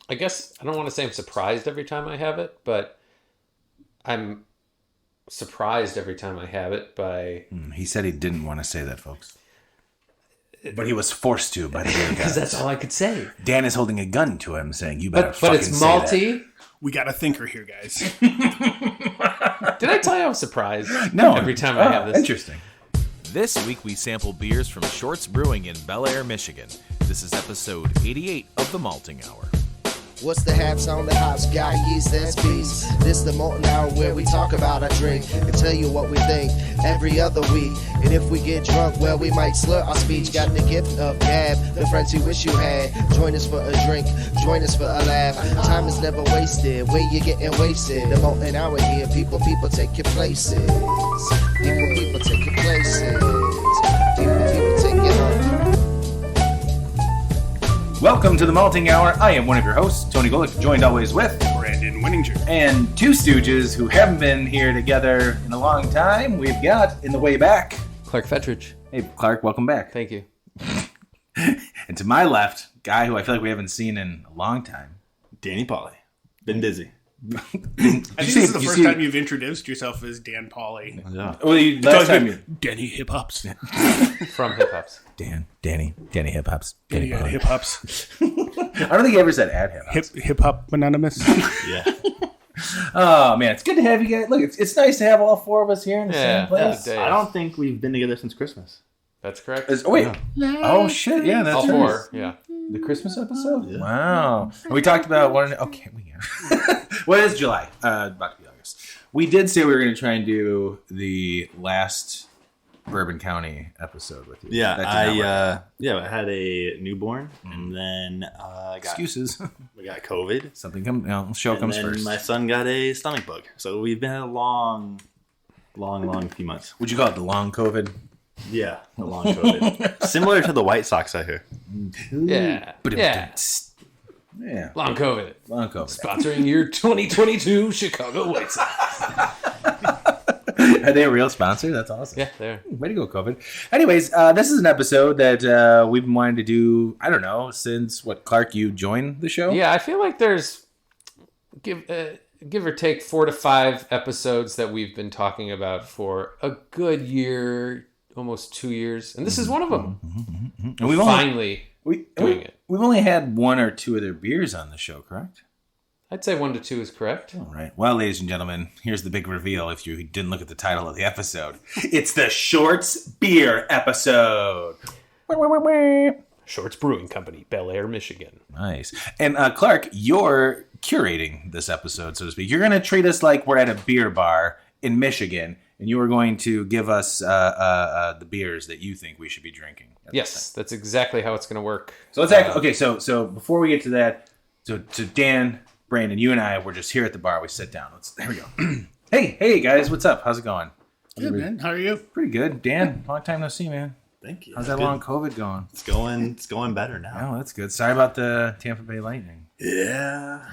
I guess I don't want to say I'm surprised every time I have it, but I'm surprised every time I have it by... He said he didn't want to say that, folks. But he was forced to by the beer Because gods. that's all I could say. Dan is holding a gun to him saying, you better But fucking it's say malty. that. We got a thinker here, guys. Did I tell you I was surprised No. every time I have this? Interesting. This week we sample beers from Shorts Brewing in Bellaire, Michigan. This is episode 88 of the Malting Hour. What's the haps on the hops? Got yeast, that's beats. This the Molten Hour where we talk about our drink and tell you what we think every other week. And if we get drunk, well, we might slur our speech. Got the gift of gab, the friends you wish you had. Join us for a drink, join us for a laugh. Time is never wasted, where you getting wasted. The Molten Hour here, people take your places. People take your places. People take your home. Welcome to the Malting Hour. I am one of your hosts, Tony Golick, joined always with Brandon Winninger. and two stooges who haven't been here together in a long time. We've got, in the way back, Clark Fettridge. hey, Clark, welcome back. Thank you. And to my left, guy who I feel like we haven't seen in a long time. Danny Pauly. Been busy. I think this is the first time you've introduced yourself as Dan Pauly. Yeah. Well, last time you... Danny Hip Hops. From Hip Hops. Danny Hip Hops. Danny Hip Hops. I don't think he ever said ad hip hops. Hip Hop Anonymous. Yeah. Oh, man, it's good to have you guys. Look, it's nice to have all four of us here in the same place. Days. I don't think we've been together since Christmas. That's correct. Oh, wait. Oh, shit. Yeah, that's All right. four, yeah. The Christmas episode? Yeah. Wow. And we talked about one. Okay, what is July? About to be August. We did say we were going to try and do the last Bourbon County episode with you. Yeah, That did not work. I had a newborn, and then Excuses. we got COVID. Something show And comes then first. my son got a stomach bug. So we've been a long few months. Would you call it the long COVID? Yeah, a long COVID. Similar to the White Sox out here. Yeah. Yeah. Yeah. Long COVID. Long COVID. Sponsoring your 2022 Chicago White Sox. Are they a real sponsor? That's awesome. Yeah, there. Way to go, COVID. Anyways, this is an episode that we've been wanting to do, I don't know, since, Clark, you joined the show? Yeah, I feel like there's, give or take 4 to 5 episodes that we've been talking about for a good year, almost 2 years. And this is one of them. And we've Finally doing it. We've only had one or two of their beers on the show, correct? I'd say 1 to 2 is correct. All right. Well, ladies and gentlemen, here's the big reveal if you didn't look at the title of the episode. It's the Shorts Beer episode. Shorts Brewing Company, Bellaire, Michigan. Nice. And Clark, you're curating this episode, so to speak. You're going to treat us like we're at a beer bar in Michigan, and you are going to give us the beers that you think we should be drinking. Yes, that's exactly how it's going to work. So let's act. Okay, so before we get to that, so Dan, Brandon, you and I were just here at the bar. We sit down. There we go. Hey guys, what's up? How's it going? Good, man. How are you? Pretty good. Dan, long time no see, man. Thank you. How's that long COVID going? It's going better now. Oh, that's good. Sorry about the Tampa Bay Lightning. Yeah.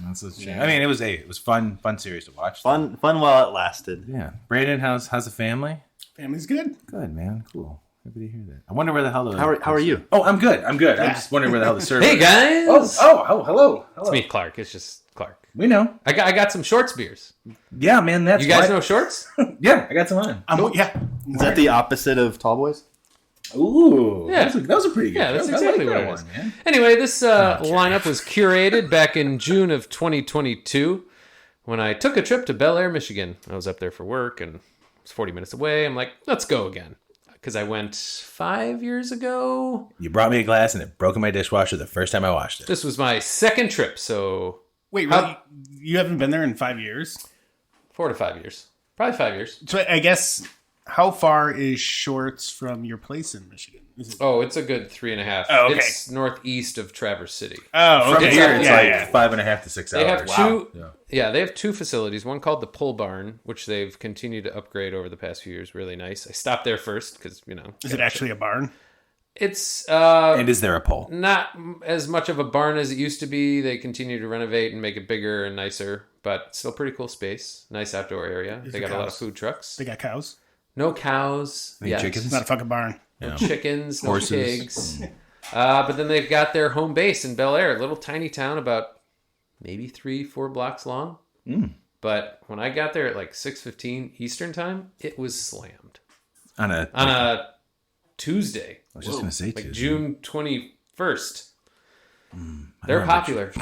That's a shame. I mean, it was fun series to watch. Fun while it lasted. Yeah. Brandon, how's the family? Family's good. Good, man. Cool. Happy to hear that. I wonder where the hell the... How are you? Oh, I'm good. I'm just wondering where the hell the server Hey, is. guys! Oh, hello. It's me, Clark. It's just Clark. We know. I got some Shorts beers. Yeah, man. That's You guys why- know Shorts? Yeah, I got some on. Yeah. Is that the opposite of Tall Boys? Ooh. Yeah. That was a pretty good Yeah, that's joke. I exactly like what that it is. one, man. Anyway, this lineup was curated back in June of 2022 when I took a trip to Bellaire, Michigan. I was up there for work and it was 40 minutes away. I'm like, let's go again. Because I went 5 years ago. You brought me a glass and it broke in my dishwasher the first time I washed it. This was my second trip, so Wait, really? You haven't been there in 5 years? 4 to 5 years. Probably 5 years. So I guess, how far is Shorts from your place in Michigan? Is it... Oh, it's a good 3.5. Oh, okay. It's northeast of Traverse City. Oh, From okay. here, it's Yeah. 5.5 to 6 hours. They have two. Yeah. Yeah, they have two facilities. One called the Pull Barn, which they've continued to upgrade over the past few years. Really nice. I stopped there first because Is it actually a barn? it's And is there a pole? not as much of a barn as it used to be. They continue to renovate and make it bigger and nicer, but still pretty cool space. Nice outdoor area. They got a lot of food trucks. They got cows? No cows. Any Yes. chickens? It's not a fucking barn. No chickens. No Horses. pigs. But then they've got their home base in Bellaire, a little tiny town about maybe 3-4 blocks long. But when I got there at like 6:15 Eastern time, it was slammed. On a Tuesday. I was just going to say like Tuesday. June 21st. They're popular.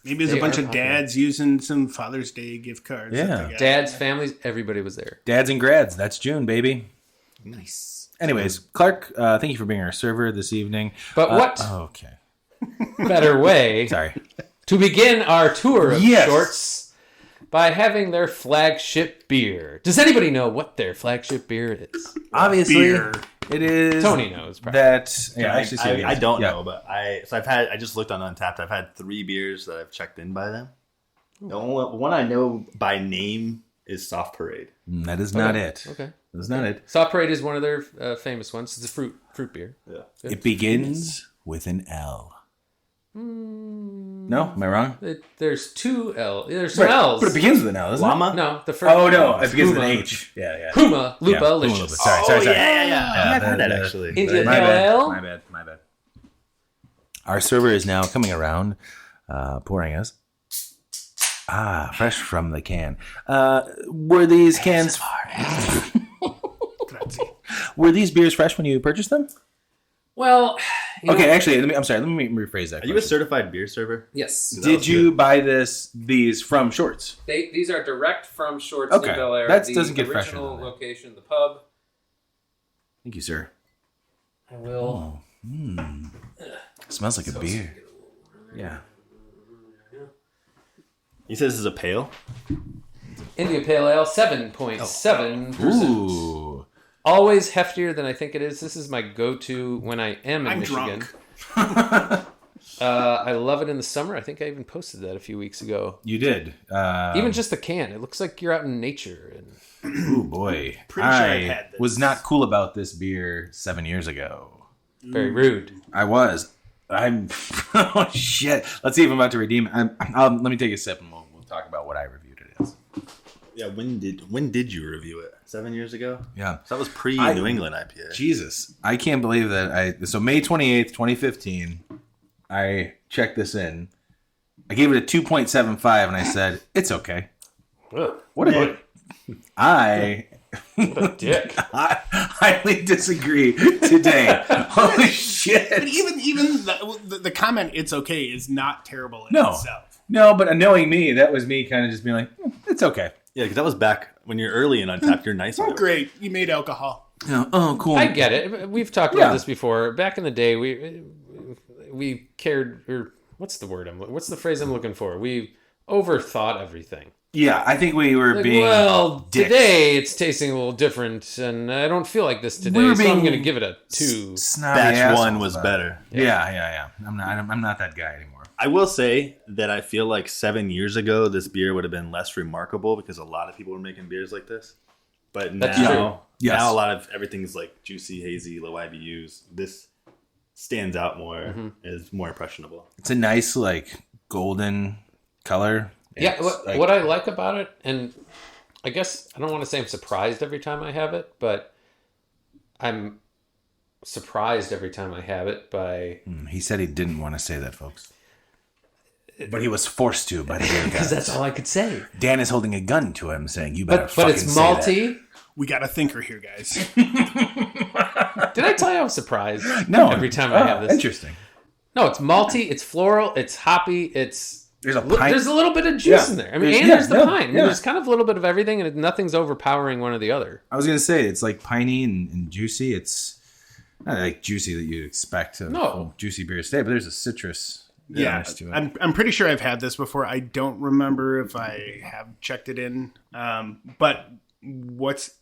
Maybe there's a bunch of dads using some Father's Day gift cards. Yeah. that they got. Dads, families, everybody was there. Dads and grads. That's June, baby. Nice. Anyways, Clark, thank you for being our server this evening. But what Okay. better way Sorry. to begin our tour of Yes. shorts by having their flagship beer. Does anybody know what their flagship beer is? Obviously, Beer. it is. Tony knows, probably. That. Yeah, I actually see it. I don't Yeah. know, but I just looked on Untapped. I've had 3 beers that I've checked in by them. The only one I know by name is Soft Parade. That is not Okay. it. Okay. That's not it. Soft Parade is one of their famous ones. It's a fruit beer. Yeah. It begins with an L. No, am I wrong? There's 2 L. There's some L's. But it begins with an L, doesn't Llama? No, the first. it? Oh no, it begins with an Puma. H. Yeah. Puma, Lupa, Yeah, Licious. Lupa. Sorry. Yeah. I've heard that actually. India My Pale bad. Ale. My bad. Our server is now coming around, pouring us. Fresh from the can. Were these cans? Were these beers fresh when you purchased them? Well, Okay, actually, I'm sorry. Let me rephrase that. Are you a certified beer server? yes. Did you buy these from Shorts? These are direct from Shorts Okay, in Bellaire. that the doesn't get fresher original than that. location, the pub. Thank you, sir. I will. Smells like a beer. Yeah. You said this is a pale? India Pale Ale, 7.7%. Ooh. Always heftier than I think it is. This is my go-to when I am in I'm Michigan. drunk. I love it in the summer. I think I even posted that a few weeks ago. You did. Even just the can. It looks like you're out in nature. And Ooh, boy. Pretty sure I've had this. was not cool about this beer 7 years ago. very rude. I was. I'm. Oh, shit. Let's see if I'm about to redeem it. Let me take a sip and we'll talk about what I reviewed it as. Yeah, when did you review it? 7 years ago? Yeah. So that was pre-New England IPA. Jesus. I can't believe that So May 28th, 2015, I checked this in. I gave it a 2.75 and I said, it's okay. What a Dick. I highly disagree today. Holy shit. But even the comment, it's okay, is not terrible in No. itself. No, but knowing me, that was me kind of just being like, it's okay. Yeah, because that was back when you're early in Untapped. You're nice. Oh, great. You made alcohol. Oh, cool. I get it. We've talked Yeah. about this before. Back in the day, we cared, or what's the phrase I'm looking for? We overthought everything. Yeah, I think we were Like, being well, dicks. today it's tasting a little different, and I don't feel like this today, We were so I'm being going to give it a 2. snobby Batch assholes 1 was about it. better. Yeah. I'm not that guy anymore. I will say that I feel like 7 years ago, this beer would have been less remarkable because a lot of people were making beers like this. But That's now, true. Yes. now a lot of everything's like juicy, hazy, low IBUs. This stands out more, is more impressionable. It's a nice, like, golden color. Yeah, It's, what I like about it, and I guess I don't want to say I'm surprised every time I have it, but I'm surprised every time I have it by... He said he didn't want to say that, folks. But he was forced to by the beer Because gods. that's all I could say. Dan is holding a gun to him, saying, "You better But fucking it's say that." malty. We got a thinker here, guys. Did I tell you I was surprised No, every time I have this? Interesting. No, it's malty, it's floral, it's hoppy, There's a there's a little bit of juice Yeah. in there. I mean, There's- and yeah, there's the no, pine. I mean, yeah. there's kind of a little bit of everything, and nothing's overpowering one or the other. I was gonna say it's like piney and juicy. It's not like juicy that you'd expect a No. full juicy beer today, but there's a citrus. Yeah, to it. I'm pretty sure I've had this before. I don't remember if I have checked it in. But what's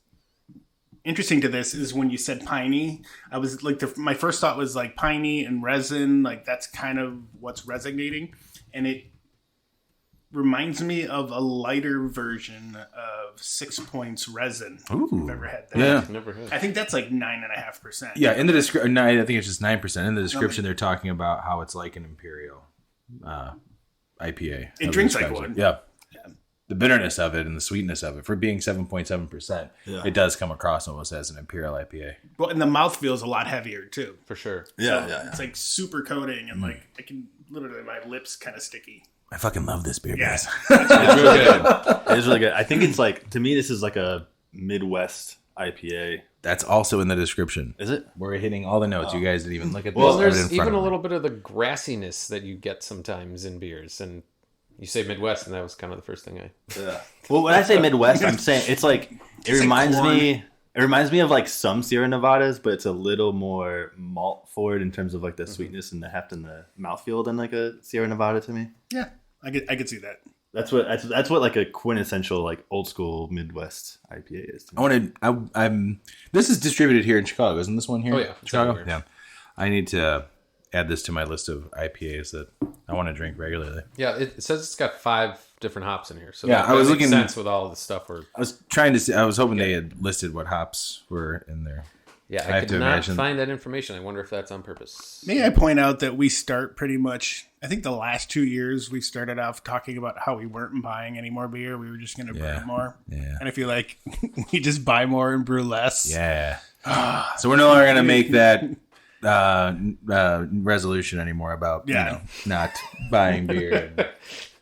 interesting to this is when you said piney, I was like, my first thought was like piney and resin. Like that's kind of what's resonating, and it reminds me of a lighter version of 6 Points resin. Ooh. If you've ever had that. Yeah. Never had. I think that's like 9.5%. Yeah, in the description, no, I think it's just 9%. In the description, they're talking about how it's like an imperial IPA. It drinks like one. Yeah. the bitterness of it and the sweetness of it for being 7.7%. Yeah. It does come across almost as an imperial IPA. Well, and the mouth feels a lot heavier too. For sure. Yeah. It's like super coating and like I can literally my lips kind of sticky. I fucking love this beer, guys. It's really good. It is really good. I think it's like, to me, this is like a Midwest IPA. That's also in the description. Is it? We're hitting all the notes. You guys didn't even look at this. Well, I have it in there's front even of a me. little bit of the grassiness that you get sometimes in beers. And you say Midwest, and that was kind of the first thing I... Yeah. Well, when I say Midwest, I'm saying it's like, it reminds me of like some Sierra Nevadas, but it's a little more malt forward in terms of like the sweetness and the heft and the mouthfeel than like a Sierra Nevada to me. Yeah, I could see that. That's what like a quintessential like old school Midwest IPA is. To me. I'm. This is distributed here in Chicago, isn't this one here? Oh, yeah. It's Chicago. everywhere. Yeah. I need to add this to my list of IPAs that I want to drink regularly. Yeah, it says it's got 5 different hops in here. So Yeah, that I was makes looking- sense with all the stuff we're... I was trying to see. I was hoping they had listed what hops were in there. Yeah, I I have could to not imagine- find that information. I wonder if that's on purpose. May I point out that we start pretty much, I think the last 2 years we started off talking about how we weren't buying any more beer. We were just going to Yeah. brew more. Yeah. And I feel like we just buy more and brew less. Yeah. So we're no longer going to make that resolution anymore about not buying beer.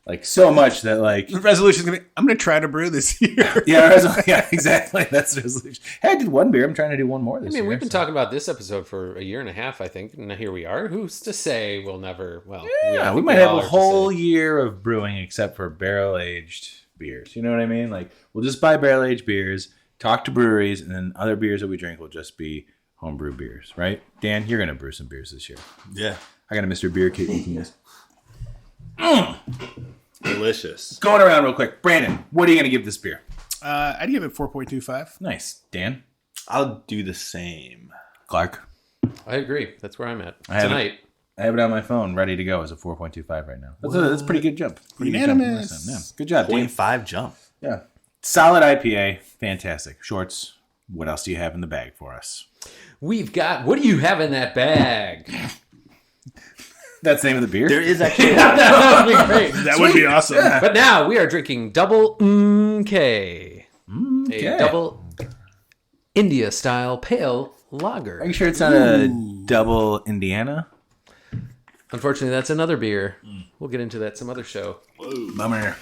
Like so much that like The resolution's going to be, I'm going to try to brew this year. yeah, exactly. That's the resolution. Hey, I did one beer. I'm trying to do one more this I year. mean, we've been so- talking about this episode for a year and a half, I think, and here we are. Who's to say we'll never? Well, Yeah, we might have a whole year of brewing except for barrel aged beers. You know what I mean? Like we'll just buy barrel aged beers, talk to breweries, and then other beers that we drink will just be homebrew beers, right? Dan, you're gonna brew some beers this year. Yeah. I got a Mr. Beer kit. You can use. Delicious. Going around real quick, Brandon, what are you gonna give this beer? I'd give it 4.25. Nice, Dan, I'll do the same. Clark. I agree. That's where I'm at I have tonight. I have it on my phone, ready to go as a 4.25 right now. That's a pretty good jump. Pretty good Unanimous. jump. Yeah. Good job, Dan. 0.5 jump. Yeah, solid IPA, fantastic. Shorts. What else do you have in the bag for us? We've got. What do you have in that bag? That's the name of the beer. There is actually That would be great. That would be awesome. But now we are drinking double K, Okay. a double India style pale lager. Are you sure it's not a double Indiana? Unfortunately, that's another beer. We'll get into that some other show. Bummer.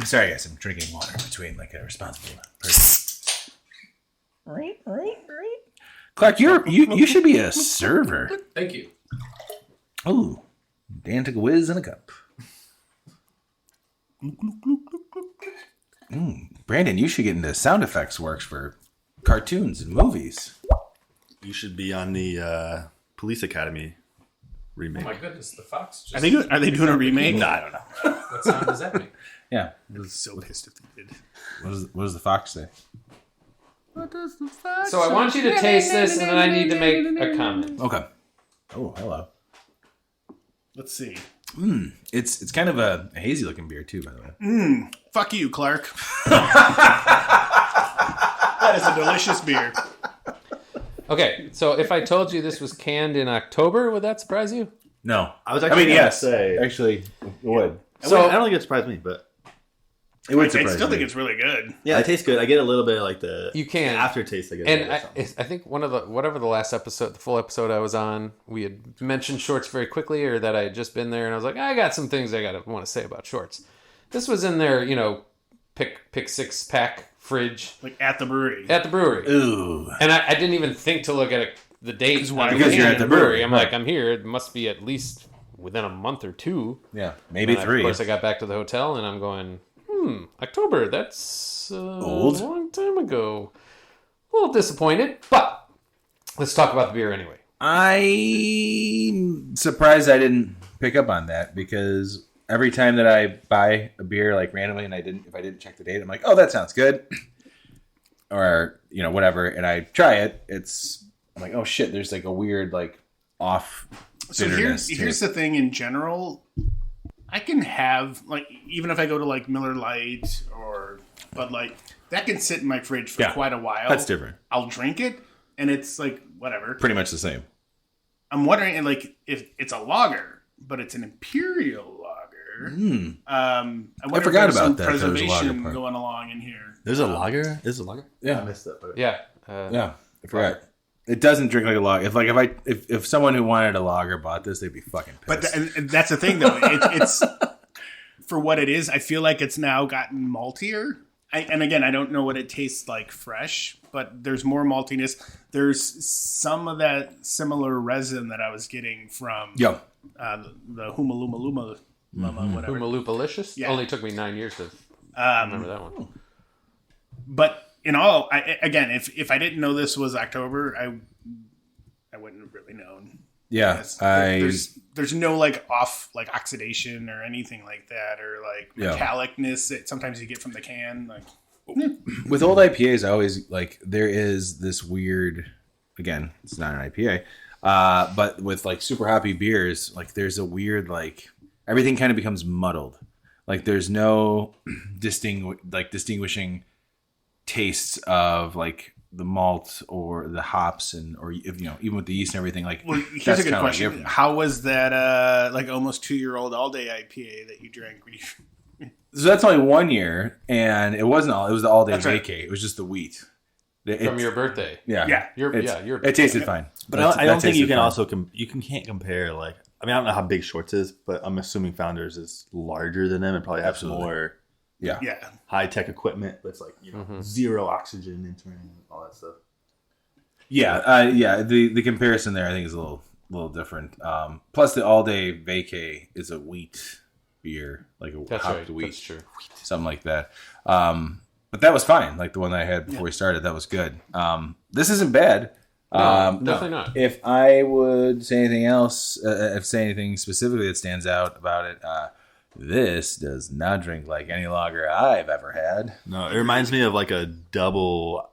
Sorry, guys. I'm drinking water between like a responsible person. Clark, you should be a server. Thank you. Oh, Dan took a whiz in a cup. Brandon, you should get into sound effects works for cartoons and movies. You should be on the Police Academy remake. Oh my goodness, the fox just... Are they doing a remake? No, I don't know. What sound does that make? Yeah. I was so pissed if they did. What does the fox say? So I want you to taste this, and then I need to make a comment. Okay. Oh, hello. Let's see. It's kind of a hazy looking beer too, by the way. Fuck you, Clark. That is a delicious beer. Okay, so if I told you this was canned in October, would that surprise you? No, I was actually gonna yes. say- Actually, it would. So I don't think it surprised me, but It would I surprise still think me. it's really good. yeah, it tastes good. I get a little bit of like the You can. aftertaste. I get, And a little I think one of the whatever the last episode, the full episode I was on, we had mentioned shorts very quickly, or that I had just been there, and I was like, I got some things I want to say about shorts. This was in their, pick 6-pack fridge Like at the brewery. at the brewery, Ooh. and I didn't even think to look at the date. why? on the Because can you're in at the brewery, I'm right. like, I'm here. It must be at least within a month or two. Yeah, maybe And 3. Of course, I got back to the hotel, and I'm going, October. That's Old. a long time ago. A little disappointed, but let's talk about the beer anyway. I'm surprised I didn't pick up on that because every time that I buy a beer like randomly and if I didn't check the date, I'm like, oh, that sounds good, or whatever, and I try it. I'm like, oh shit, there's like a weird like off So bitterness. here's the thing in general. I can have, like, even if I go to like Miller Lite or Bud Light, that can sit in my fridge for Yeah, quite a while. that's different. I'll drink it, and it's like whatever. Pretty much the same. I'm wondering, like, if it's a lager, but it's an imperial lager. lager. I wonder forgot if there's about some that. There was a lager preservation part. going along in here. There's a lager. There's a lager. Yeah. I missed that part. Yeah. Yeah, I forgot. It doesn't drink like a lager. If someone who wanted a lager bought this, they'd be fucking pissed. But and that's the thing, though. It's for what it is. I feel like it's now gotten maltier. And again, I don't know what it tastes like fresh, but there's more maltiness. There's some of that similar resin that I was getting from the Humaluma whatever. Humalupalicious? Yeah. Only took me 9 years to remember that one. But in all, if I didn't know this was October, I wouldn't have really known. Yeah, There's no oxidation or anything like that, or metallicness that sometimes you get from the can. With old IPAs, I always there is this weird. Again, it's not an IPA, but with super hoppy beers, there's a weird everything kind of becomes muddled. There's no distinguishing tastes of the malt or the hops or even with the yeast and everything. Here's a good question: how was that almost 2-year-old all day IPA that you drank? So that's only 1 year, and it wasn't all. It was the all day vacay. Right. It was just the wheat From your birthday. Yeah, Your it tasted fine. But I don't think you can can't compare I don't know how big Shorts is, but I'm assuming Founders is larger than them and probably has more high tech equipment. That's zero oxygen entering all that stuff. Yeah. The comparison there I think is a little different. Plus the all day vacay is a wheat beer, That's hopped right. wheat, That's true. something like that. But that was fine. The one that I had before we started, that was good. This isn't bad. No, definitely not. If I would say anything else, anything specifically that stands out about it, this does not drink like any lager I've ever had. No, it reminds me of a double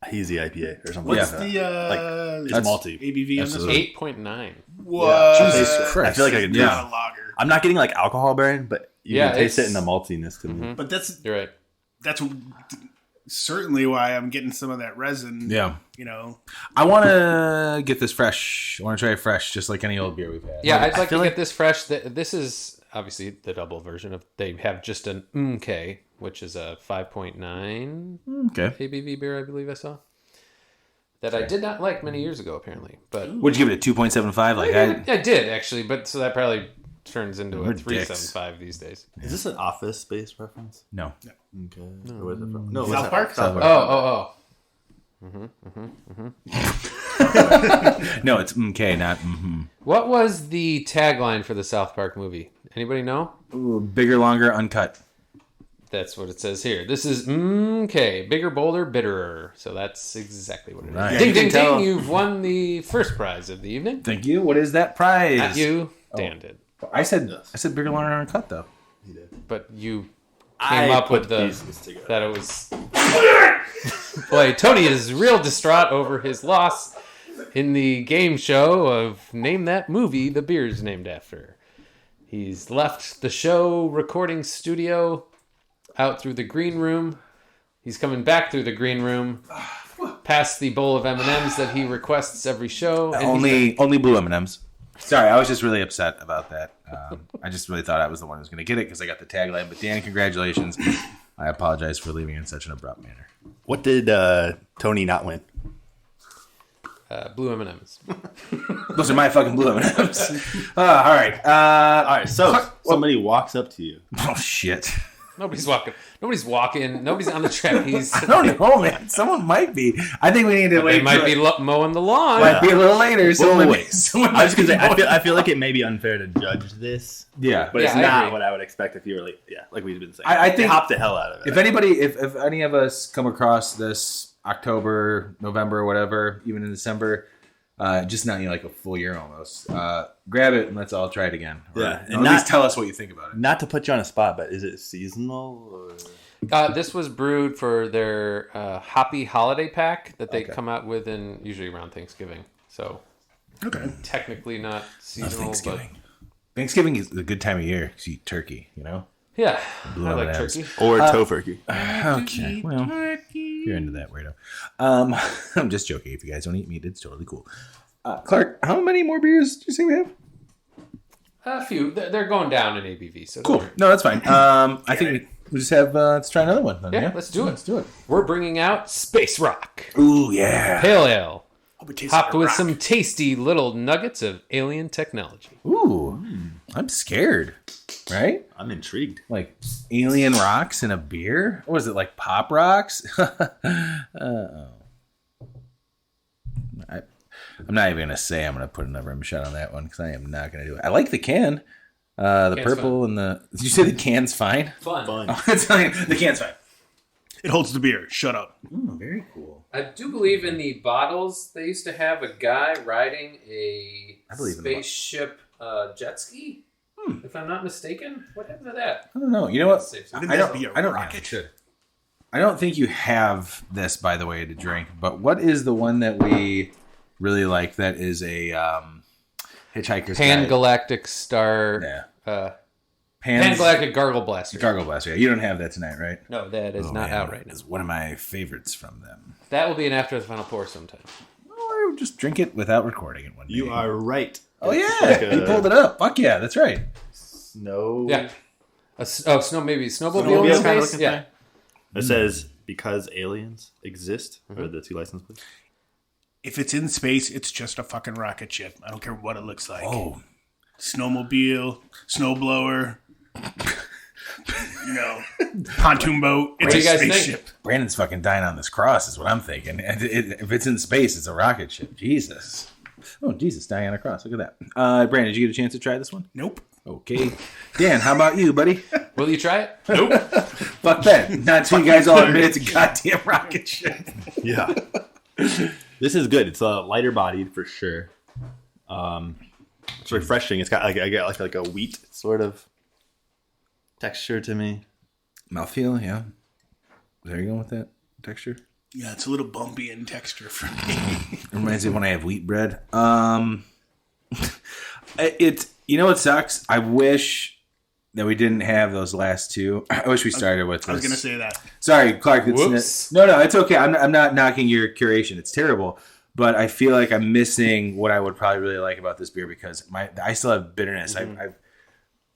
hazy IPA or something. What's like that. the It's malty. ABV on this one? 8.9. Whoa. Jesus Christ. I feel like I could Not a lager. I'm not getting alcohol burn, but you can taste it in the maltiness to me. But You're right. that's certainly why I'm getting some of that resin. Yeah. You I want to get this fresh. I want to try it fresh, just like any old beer we've had. Yeah, I'd like to get this fresh. This is obviously the double version of. They have just an MK, which is a 5.9 ABV beer, I believe I saw. That I did not like many years ago, apparently. But would you give it a 2.75? I did actually, but so that probably turns into We're a 3.75 these days. Is this an Office Space reference? No. Okay. Where's it from? No, South Park? South Park. Oh. No, it's MK, not mm-hmm. What was the tagline for the South Park movie? Anybody know? Ooh, bigger, longer, uncut. That's what it says here. This is MK, bigger, bolder, bitterer. So that's exactly what it is. Right. Ding, You ding, can tell. ding. You've won the first prize of the evening. Thank you. What is that prize? Not you. Dan did. I said bigger, longer, uncut though. But you came up with pieces together. that it was... Boy, Tony is real distraught over his loss in the game show of Name That Movie the beer's named after. He's left the show recording studio out through the green room. He's coming back through the green room past the bowl of M&Ms that he requests every show. And Only blue M&Ms. Sorry, I was just really upset about that. I just really thought I was the one who was going to get it because I got the tagline. But Dan, congratulations. I apologize for leaving in such an abrupt manner. What did Tony not win? blue M&Ms. Those are my fucking blue M&Ms. All right. All right, so somebody walks up to you. Oh, shit. Nobody's walking. Nobody's on the trapeze. I don't know, man. Someone might be. I think we need to wait. They might be mowing the lawn. Might be a little later. Wait. I was gonna say, I feel like it may be unfair to judge this. Yeah, but it's I not agree. what I would expect if you were like we've been saying. I think hop the hell out of it. If anybody, if any of us come across this October, November, or whatever, even in December, just not like a full year almost, grab it and let's all try it again. Or, and at least tell us what you think about it. Not to put you on a spot, but is it seasonal? Or? This was brewed for their Hoppy Holiday Pack that they come out with usually around Thanksgiving. So, technically not seasonal, but Thanksgiving is a good time of year because you eat turkey, you know? yeah, Blue I like M&Ms. turkey. Or tofurkey. Okay, well, you're into that, weirdo. I'm just joking. If you guys don't eat meat, it's totally cool. Clark, how many more beers do you say we have? A few. They're going down in ABV. So Cool. No, that's fine. I think we just have. Let's try another one. Then, Yeah, let's do it. Let's do it. We're bringing out Space Rock Ooh, yeah. Pale Ale, Hope it tastes hopped like a with rock. some tasty little nuggets of alien technology. Ooh, I'm scared. Right? I'm intrigued. Like alien rocks in a beer? What is it, like pop rocks? I'm not even going to say I'm going to put another rim shot on that one because I am not going to do it. I like the can. The Can's purple and the... Did you say the can's fine? Fun. Oh, I'm telling you, the can's fine. It holds the beer. Shut up. Ooh, very cool. I do believe in the bottles, they used to have a guy riding a believe in the spaceship jet ski. If I'm not mistaken. What happened to that? I don't know. You know what? Wouldn't that be a I don't rocket? I don't think you have this, by the way, to drink. But what is the one that we really like that is a Hitchhiker's Pan Guide? Galactic Star. Yeah. Pan Galactic Gargle Blaster. Gargle Blaster. Yeah, you don't have that tonight, right? No, that is not out right now. It's one of my favorites from them. That will be an after the final pour sometime. Or just drink it without recording it one day. You are right. Oh, yeah. like a- You pulled it up. Fuck yeah, that's right. Snow. Yeah. Maybe snowmobile Snowmobile in kinda space? looking Yeah. thing. It says because aliens exist, or the two license plates. If it's in space, it's just a fucking rocket ship. I don't care what it looks like. Oh. Snowmobile, snowblower, pontoon boat. It's do a you guys think? spaceship. Brandon's fucking dying on this cross is what I'm thinking. And if it's in space, it's a rocket ship. Jesus. Oh, Jesus, Diana Cross. Look at that. Brandon, did you get a chance to try this one? Nope. Okay. Dan, how about you, buddy? Will you try it? Nope. Fuck that. Not until you guys all admit it's a goddamn rocket ship. Yeah. This is good. It's lighter bodied for sure. It's refreshing. It's got I get like a wheat sort of texture to me. Mouthfeel, yeah. There you go with that texture. Yeah, it's a little bumpy in texture for me. It reminds me of when I have wheat bread. You know what sucks? I wish that we didn't have those last two. I wish we started with this. I was going to say that. Sorry, Clark. Whoops. No, it's okay. I'm not knocking your curation. It's terrible. But I feel like I'm missing what I would probably really like about this beer because I still have bitterness. I've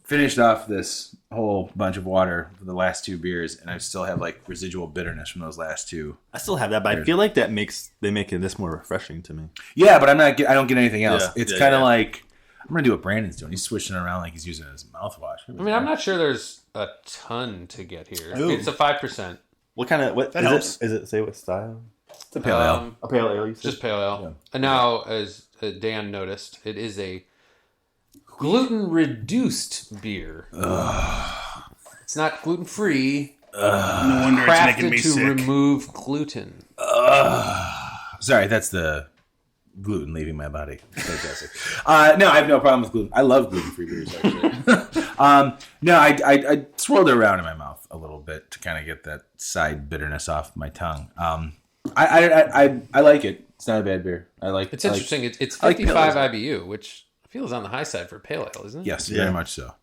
finished off this whole bunch of water for the last two beers, and I still have like residual bitterness from those last two. I still have that, but I feel like they make this more refreshing to me. Yeah, but I don't get anything else. Yeah, It's yeah, kind of yeah. like I'm gonna do what Brandon's doing. He's switching it around like he's using it as mouthwash. I mean, I'm not sure there's a ton to get here. Ooh. It's a 5%. What kind of That is helps. it? Is it say what style? It's a pale ale. A pale ale. You said? Just pale ale. And now, as Dan noticed, it is a gluten-reduced beer. It's not gluten-free. No wonder it's making Crafted me to sick. remove gluten. Sorry, that's the gluten leaving my body. Fantastic. No, I have no problem with gluten. I love gluten-free beers, actually. No, I swirled it around in my mouth a little bit to kind of get that side bitterness off my tongue. I like it. It's not a bad beer. It's interesting. It's I like pale 55 ales. IBU, which I feel is on the high side for pale ale, isn't it? Yes, very much so.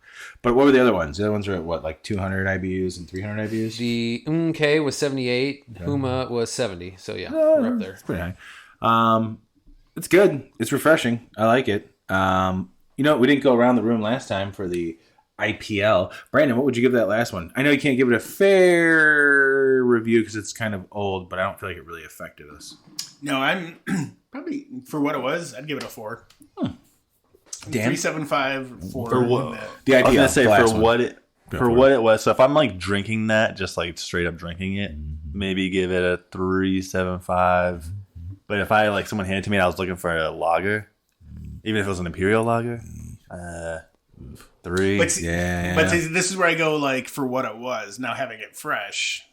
But what were the other ones? The other ones were at what, like 200 IBUs and 300 IBUs? The Unke was 78. Huma was 70. So yeah, we're up there. It's pretty high. It's good. It's refreshing. I like it. We didn't go around the room last time for the IPL. Brandon, what would you give that last one? I know you can't give it a fair review because it's kind of old, but I don't feel like it really affected us. No, I'm probably, for what it was, I'd give it a 4. Dan? 3.75 For what? The IPL. I was gonna say the last for one. what it Go for for what it was. So if I'm like drinking that, just like straight up drinking it, maybe give it a 3.75. But if I like someone handed it to me and I was looking for a lager, even if it was an imperial lager, 3. But, Yeah. but this is where I go, like, for what it was. Now having it fresh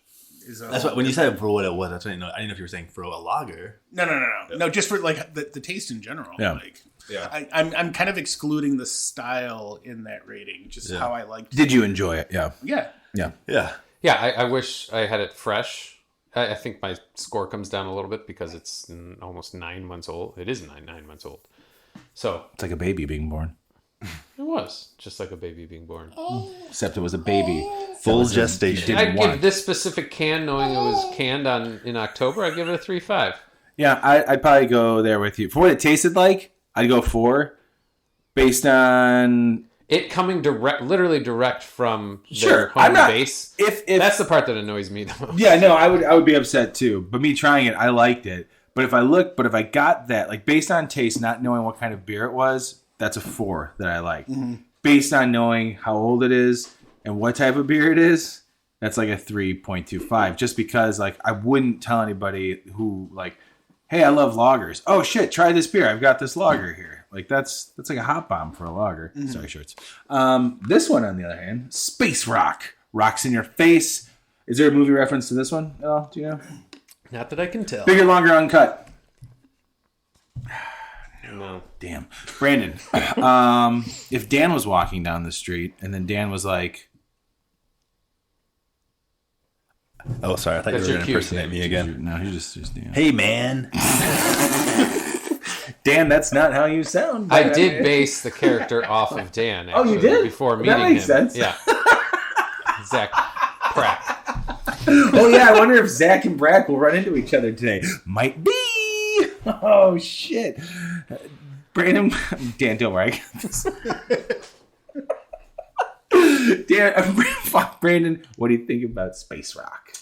is a That's what when you said for what it was. That's what I didn't know. I didn't know if you were saying for a lager. No, just for, like, the taste in general. Yeah. Like, Yeah. I'm kind of excluding the style in that rating, just how I liked it. Did you enjoy it? Yeah. Yeah. Yeah. Yeah. Yeah, I wish I had it fresh. I think my score comes down a little bit because it's almost 9 months old. It is 9 months old. So It's like a baby being born. it was just like a baby being born. Except it was a baby. Full gestation. didn't I'd want. give this specific can, knowing it was canned in October, I'd give it a 3.5. Yeah, I'd probably go there with you. For what it tasted like, I'd go 4. Based on it coming literally direct from their Sure, home I'm not base. If That's the part that annoys me the most. yeah, no, I would be upset too. But me trying it, I liked it. But if I got that, like based on taste, not knowing what kind of beer it was, that's a 4 that I like. Mm-hmm. Based on knowing how old it is and what type of beer it is, that's like a 3.25. Just because like I wouldn't tell anybody who like, hey, I love lagers. Oh shit, try this beer. I've got this lager here. Like that's like a hot bomb for a lager. Mm-hmm. Sorry, shorts. This one on the other hand, Space Rock. Rocks in your face. Is there a movie reference to this one at all? Do you know? Not that I can tell. Bigger, longer, uncut. No. Damn. Brandon, if Dan was walking down the street and then Dan was like... Oh, sorry. I thought That's you were your going to cue, impersonate me again. No, he's just Dan. Hey, man. Dan, that's not how you sound. I did base the character off of Dan. Actually, Oh, you did? Before meeting That makes him. sense. Yeah. Zach Pratt. Oh, yeah, I wonder if Zach and Brad will run into each other today. Might be. Oh, shit. Brandon, Dan, don't worry. I got this. Dan, fuck, Brandon, what do you think about Space Rock?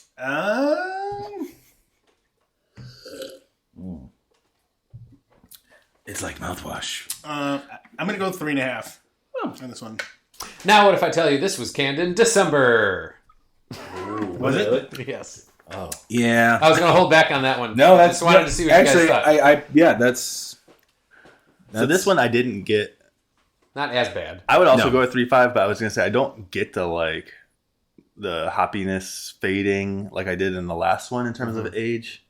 It's like mouthwash. I'm going to go 3.5 on this one. Now, what if I tell you this was canned in December? Was it? Yes. Oh. Yeah. I was going to hold back on that one. No, I that's just wanted to see what actually, you guys thought. that's. So this one I didn't get. Not as bad. I would also No. go with 3.5, but I was going to say I don't get the hoppiness fading like I did in the last one in terms of age.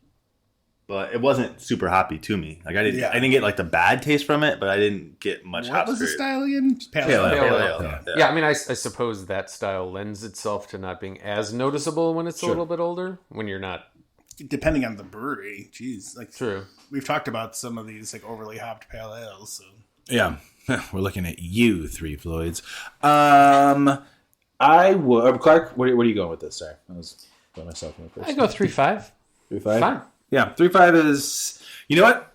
But it wasn't super hoppy to me. Like I didn't get like the bad taste from it, but I didn't get much What hop was the spirit. style again? Pale ale. Pale ale. Yeah. Yeah, I mean, I suppose that style lends itself to not being as noticeable when it's a little bit older. When you're not. Depending on the brewery. Jeez. Like, True. We've talked about some of these like overly hopped pale ales. So. Yeah, we're looking at you, Three Floyds. I would. Clark, where are you going with this? Sorry, I was by myself in the first. I go 3.5. 3.5. Fine. Yeah, 3.5 is. You know what?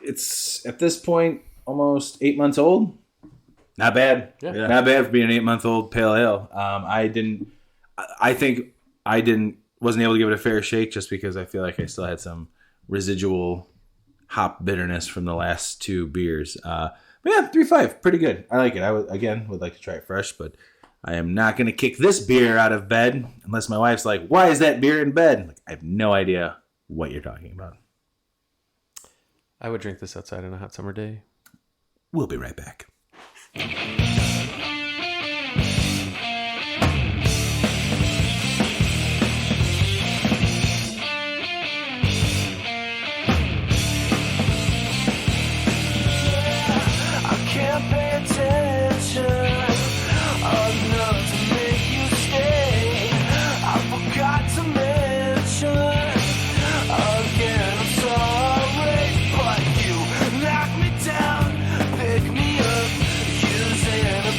It's at this point almost 8 months old. Not bad. Yeah. Not bad for being an 8-month-old pale ale. I think I wasn't able to give it a fair shake just because I feel like I still had some residual hop bitterness from the last 2 beers. But yeah, 3.5, pretty good. I like it. I would like to try it fresh, but I am not going to kick this beer out of bed unless my wife's like, "Why is that beer in bed?" I'm like, I have no idea what you're talking about. I would drink this outside on a hot summer day. We'll be right back. Pick me up, using a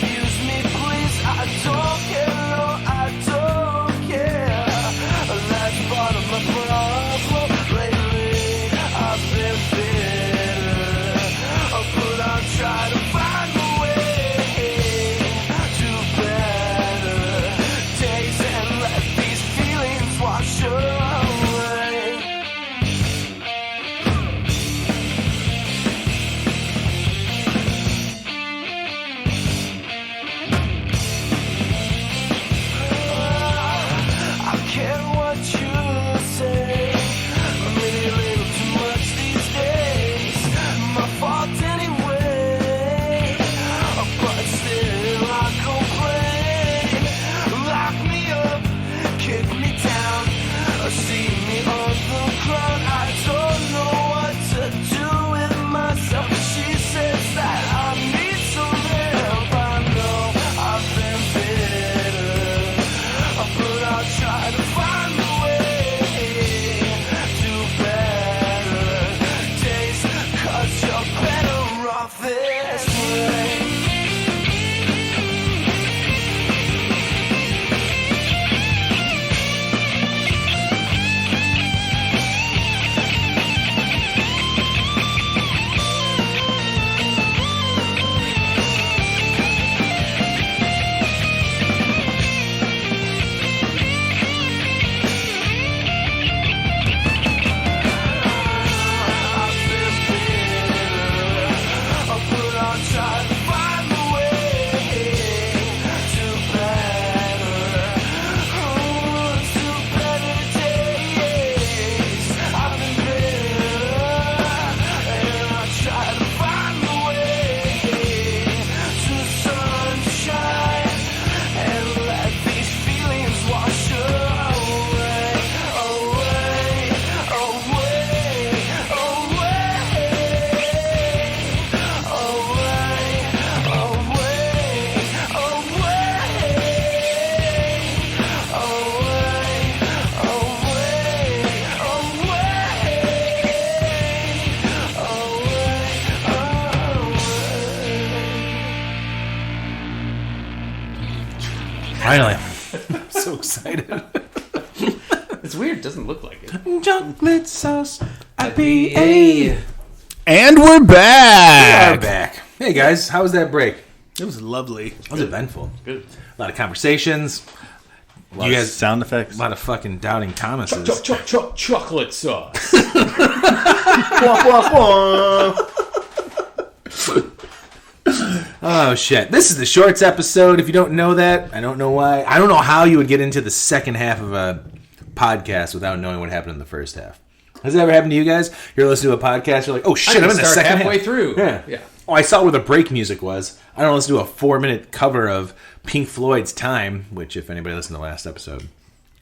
Finally. I'm so excited. It's weird. It doesn't look like it. Chocolate sauce IPA. And we're back. We are back. Hey guys, how was that break? It was lovely. It was eventful. Good. A lot of conversations. A lot of sound effects. A lot of fucking doubting Thomases. Chocolate sauce. Oh shit. This is the Shorts episode. If you don't know that, I don't know why. I don't know how you would get into the second half of a podcast without knowing what happened in the first half. Has it ever happened to you guys? You're listening to a podcast, you're like, oh shit, I'm in the second halfway half. through. Yeah. Oh, I saw where the break music was. I don't listen to a 4-minute cover of Pink Floyd's Time, which if anybody listened to the last episode,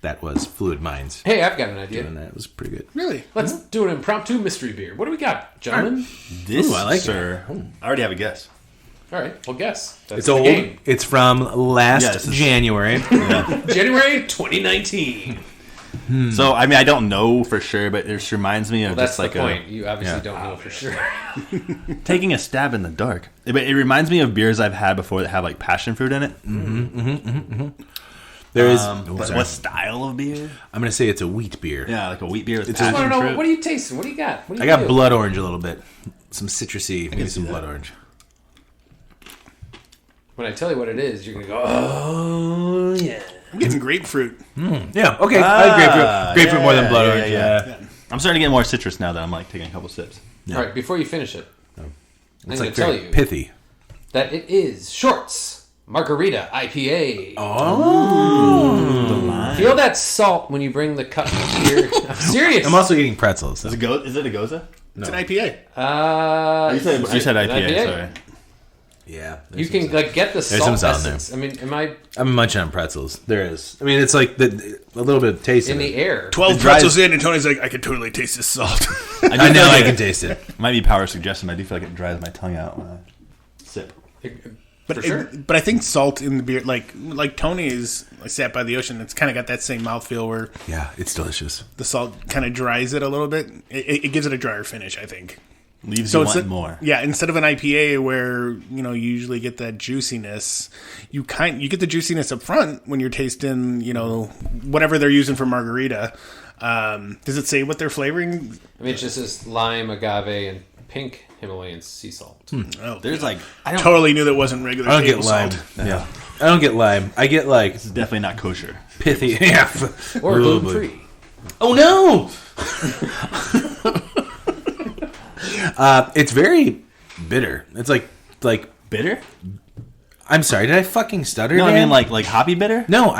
that was Fluid Minds. Hey, I've got an idea. And that was pretty good. Really? Let's do an impromptu mystery beer. What do we got, gentlemen? This, Ooh, I like sir. I already have a guess. All right, well, guess. That's It's the old. game. It's from last January. January 2019. So, I mean, I don't know for sure, but it just reminds me of Well, that's just like the point. You obviously don't know for sure. taking a stab in the dark. It reminds me of beers I've had before that have like passion fruit in it. There is. But what style of beer? I'm going to say it's a wheat beer. Yeah, like a wheat beer with I passion want to know, fruit. what are you tasting? What do you got? What do I you got do? blood orange a little bit. Some citrusy, maybe see some that. blood orange. When I tell you what it is, you're going to go, oh, yeah. I'm getting grapefruit. Yeah, okay. I like grapefruit more than blood orange. yeah. I'm starting to get more citrus now that I'm like taking a couple sips. All right, before you finish it, I'm It's going like to tell very you pithy. that it is Shorts Margarita IPA. Oh. Feel that salt when you bring the cup here. I'm serious. I'm also eating pretzels. So. Is it a Goza? It's an IPA. You said IPA, IPA. sorry. Yeah. You can like get the some salt salt in there. essence. I mean, am I I'm munching on pretzels. There is. I mean, it's like a little bit of taste in of the it. air? 12 pretzels in, and Tony's like, I can totally taste this salt. I know I can taste it. Might be power suggestion, but I do feel like it dries my tongue out when I sip. But For sure. but I think salt in the beer, like Tony's sat by the ocean, it's kind of got that same mouthfeel where Yeah, it's delicious. the salt kind of dries it a little bit. It gives it a drier finish, I think. Leaves you it's wanting more. Yeah, instead of an IPA where you usually get that juiciness, you get the juiciness up front when you're tasting whatever they're using for margarita. Does it say what they're flavoring? I mean, it just says lime, agave, and pink Himalayan sea salt. Oh, There's like I don't. totally knew that wasn't regular. I don't table get lime. salt. Yeah. I don't get lime. I get like It's definitely not kosher. pithy. Yeah. Or Really gluten free. Oh no! It's very bitter. It's like Bitter? I'm sorry. Did I fucking stutter? No, Dan? I mean like hoppy bitter. No.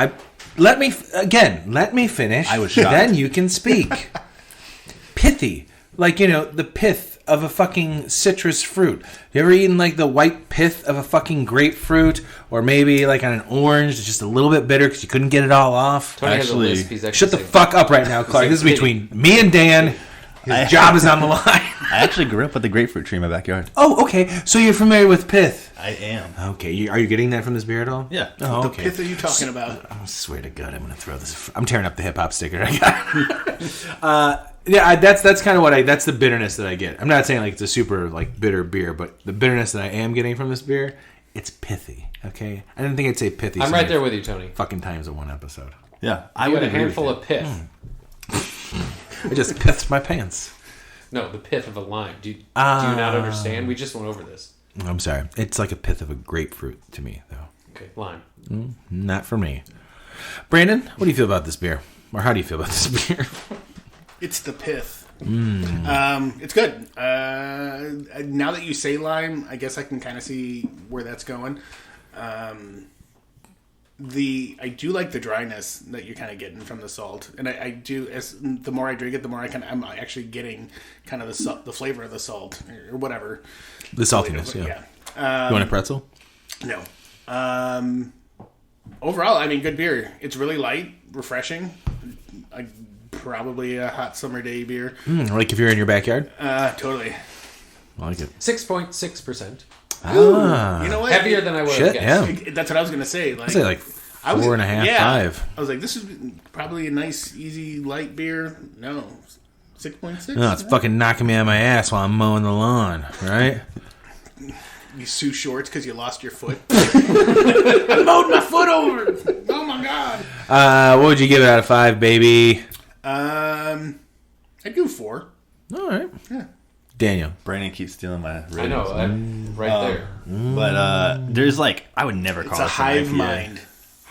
Let me finish. I was shocked. Then you can speak. Pithy, like the pith of a fucking citrus fruit. You ever eaten like the white pith of a fucking grapefruit, or maybe like on an orange? It's just a little bit bitter because you couldn't get it all off. Tony has a Actually, lisp. He's actually Shut the saying- fuck up right now, Clark. This is saying between me and Dan. His I- job is on the line. I actually grew up with a grapefruit tree in my backyard. Oh, okay. So you're familiar with pith? I am. Okay. Are you getting that from this beer at all? Yeah. Oh, The okay. pith are you talking about? I swear to God, I'm gonna throw this. I'm tearing up the hip hop sticker I got. Yeah, that's kind of what that's the bitterness that I get. I'm not saying like it's a super like bitter beer, but the bitterness that I am getting from this beer, it's pithy. Okay, I didn't think I'd say pithy. I'm so right many there with you, Tony. fucking times in one episode. Yeah. I You would got a agree with handful you. of pith. I just pithed my pants. No, the pith of a lime. Do you not understand? We just went over this. I'm sorry. It's like a pith of a grapefruit to me, though. Okay, lime. Not for me. Brandon, what do you feel about this beer? Or how do you feel about this beer? It's the pith. It's good. Now that you say lime, I guess I can kind of see where that's going. I do like the dryness that you're kind of getting from the salt, and I do. As the more I drink it, the more I'm actually getting kind of the flavor of the salt or whatever. The saltiness, yeah. Yeah. You want a pretzel? No. Overall, I mean, good beer. It's really light, refreshing. Probably a hot summer day beer. Like if you're in your backyard? Totally. I like it. 6.6%. You know what? Heavier than I would Shit, have guessed. yeah. That's what I was going to say. Like, I'd say like 4.5, 5. I was like, this is probably a nice, easy, light beer. No. 6.6? No, it's fucking knocking me on my ass while I'm mowing the lawn, right? You sue shorts because you lost your foot. I mowed my foot over. Oh What would you give it out of 5, baby? I'd do 4. All right. Yeah. Daniel. Brandon keeps stealing my ratings. I know, I'm right there. But there's like, I would never call It's a this hive an IPA. mind.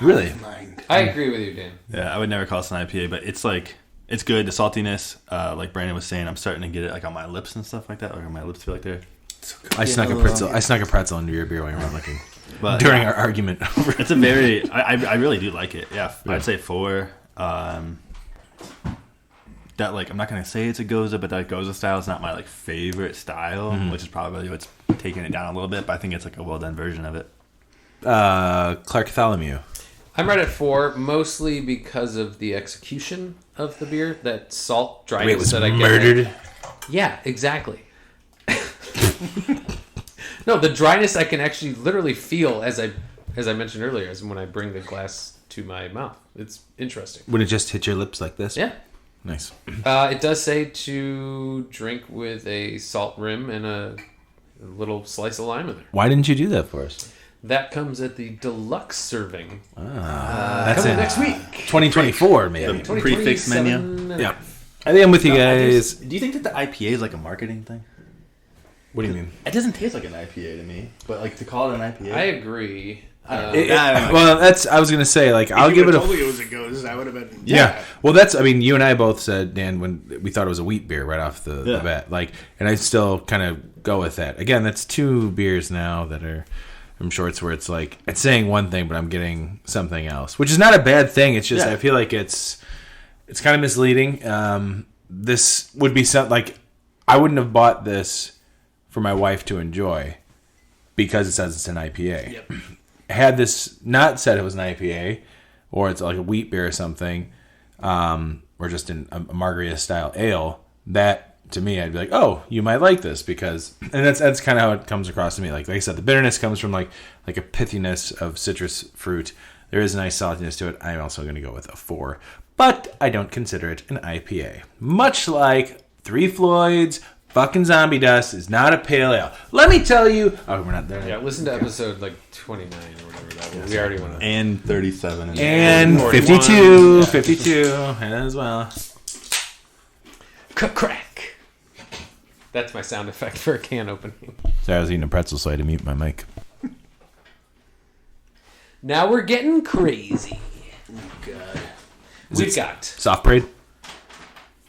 Really? Mind. I agree with you, Dan. Yeah, I would never call this an IPA, but it's like, it's good. The saltiness, like Brandon was saying, I'm starting to get it like on my lips and stuff like that. Like on my lips feel like they're. I snuck a pretzel. I snuck a pretzel into your beer while you were looking. But During our argument over it's a very, I really do like it. Yeah, I'd say 4. That like, I'm not gonna say it's a Goza, but that Goza style is not my like favorite style, which is probably what's taking it down a little bit. But I think it's like a well done version of it. Clark Bartholomew. I'm right at 4, mostly because of the execution of the beer. That salt dryness It was that I get. murdered. Yeah, exactly. No, the dryness I can actually literally feel as I mentioned earlier, as when I bring the glass to my mouth. It's interesting. When it just hit your lips like this? Yeah. Nice. It does say to drink with a salt rim and a little slice of lime in there. Why didn't you do that for us? That comes at the deluxe serving. That's Coming it. next week. 2024, maybe. The prefix menu. 2027. Yeah. I think I'm with you guys. Do you think that the IPA is like a marketing thing? What do you mean? It doesn't taste like an IPA to me, but like to call it an IPA. I agree. Well, that's. I was gonna say, like, I'll give it a. Told me it was a Goza. I would have been. Yeah. Well, that's. I mean, you and I both said, Dan, when we thought it was a wheat beer right off the bat, like, and I still kind of go with that. Again, that's 2 beers now that are from Shorts where it's like it's saying one thing, but I'm getting something else, which is not a bad thing. It's just I feel like it's kind of misleading. This would be something like I wouldn't have bought this for my wife to enjoy because it says it's an IPA. Yep. Had this not said it was an IPA, or it's like a wheat beer or something, or just a margarita style ale, that to me I'd be like, oh, you might like this because, and that's kind of how it comes across to me. Like I said, the bitterness comes from like a pithiness of citrus fruit. There is a nice saltiness to it. I'm also going to go with a 4, but I don't consider it an IPA. Much like Three Floyds. Fucking Zombie Dust is not a pale ale. Let me tell you. Oh, we're not there. Yeah, listen to episode like 29 or whatever that was. We already went on. and 37 And 41. 52 as well. Crack. That's my sound effect for a can opening. Sorry, I was eating a pretzel, so I had to mute my mic. Now we're getting crazy. God. We've got Soft braid.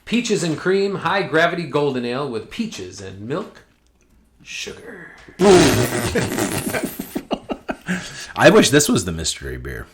peaches and cream, high gravity golden ale with peaches and milk, sugar. I wish this was the mystery beer.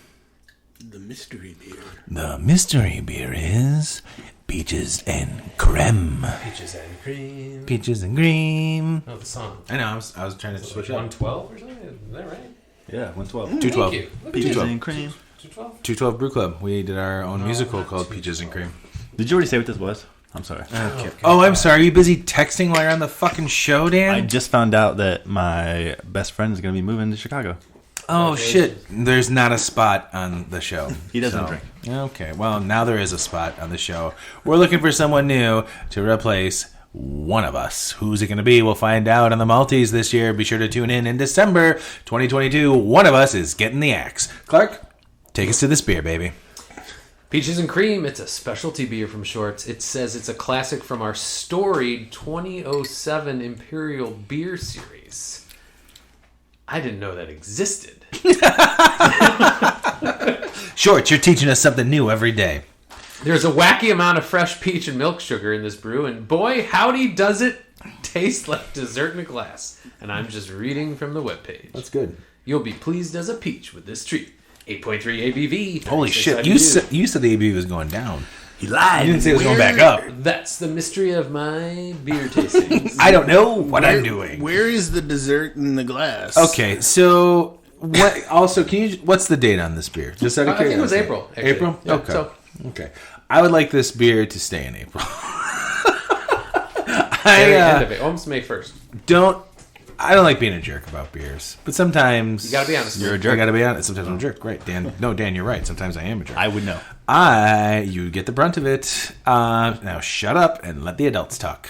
The mystery beer. The mystery beer is peaches and creme. Peaches and cream. Peaches and cream. Oh, the song. I know. I was trying to switch up. 112 or something? Is that right? Yeah, 112. 212. Thank you. Peaches 212. and cream. 212? 212 Brew Club. We did our own musical called Peaches and Cream. Did you already say what this was? I'm sorry. Okay. Oh, I'm sorry. Are you busy texting while you're on the fucking show, Dan? I just found out that my best friend is going to be moving to Chicago. Oh, shit. There's not a spot on the show. He doesn't drink. Okay. Well, now there is a spot on the show. We're looking for someone new to replace one of us. Who's it going to be? We'll find out on the Maltese this year. Be sure to tune in December 2022. One of us is getting the axe. Clark, take us to this beer, baby. Peaches and cream. It's a specialty beer from Shorts. It says it's a classic from our storied 2007 Imperial Beer Series. I didn't know that existed. Shorts, you're teaching us something new every day. There's a wacky amount of fresh peach and milk sugar in this brew, and boy, howdy does it taste like dessert in a glass. And I'm just reading from the webpage. That's good. You'll be pleased as a peach with this treat. 8.3 ABV. Holy 36 shit. IBU. You said the ABV was going down. He lied. You didn't say it was going back up. That's the mystery of my beer tastings. I don't know what I'm doing. Where is the dessert in the glass? Okay, so what? Also, what's the date on this beer? Just out of I think it was curiosity. April. Actually. April? Yeah, Okay. so- Okay. I would like this beer to stay in April. Very end I of it. Almost May 1st. don't like being a jerk about beers, but sometimes You gotta be honest. You're a jerk. I gotta be honest. Sometimes I'm a jerk. Right, Dan? No, Dan, you're right. Sometimes I am a jerk. I would know. You get the brunt of it. Now shut up and let the adults talk.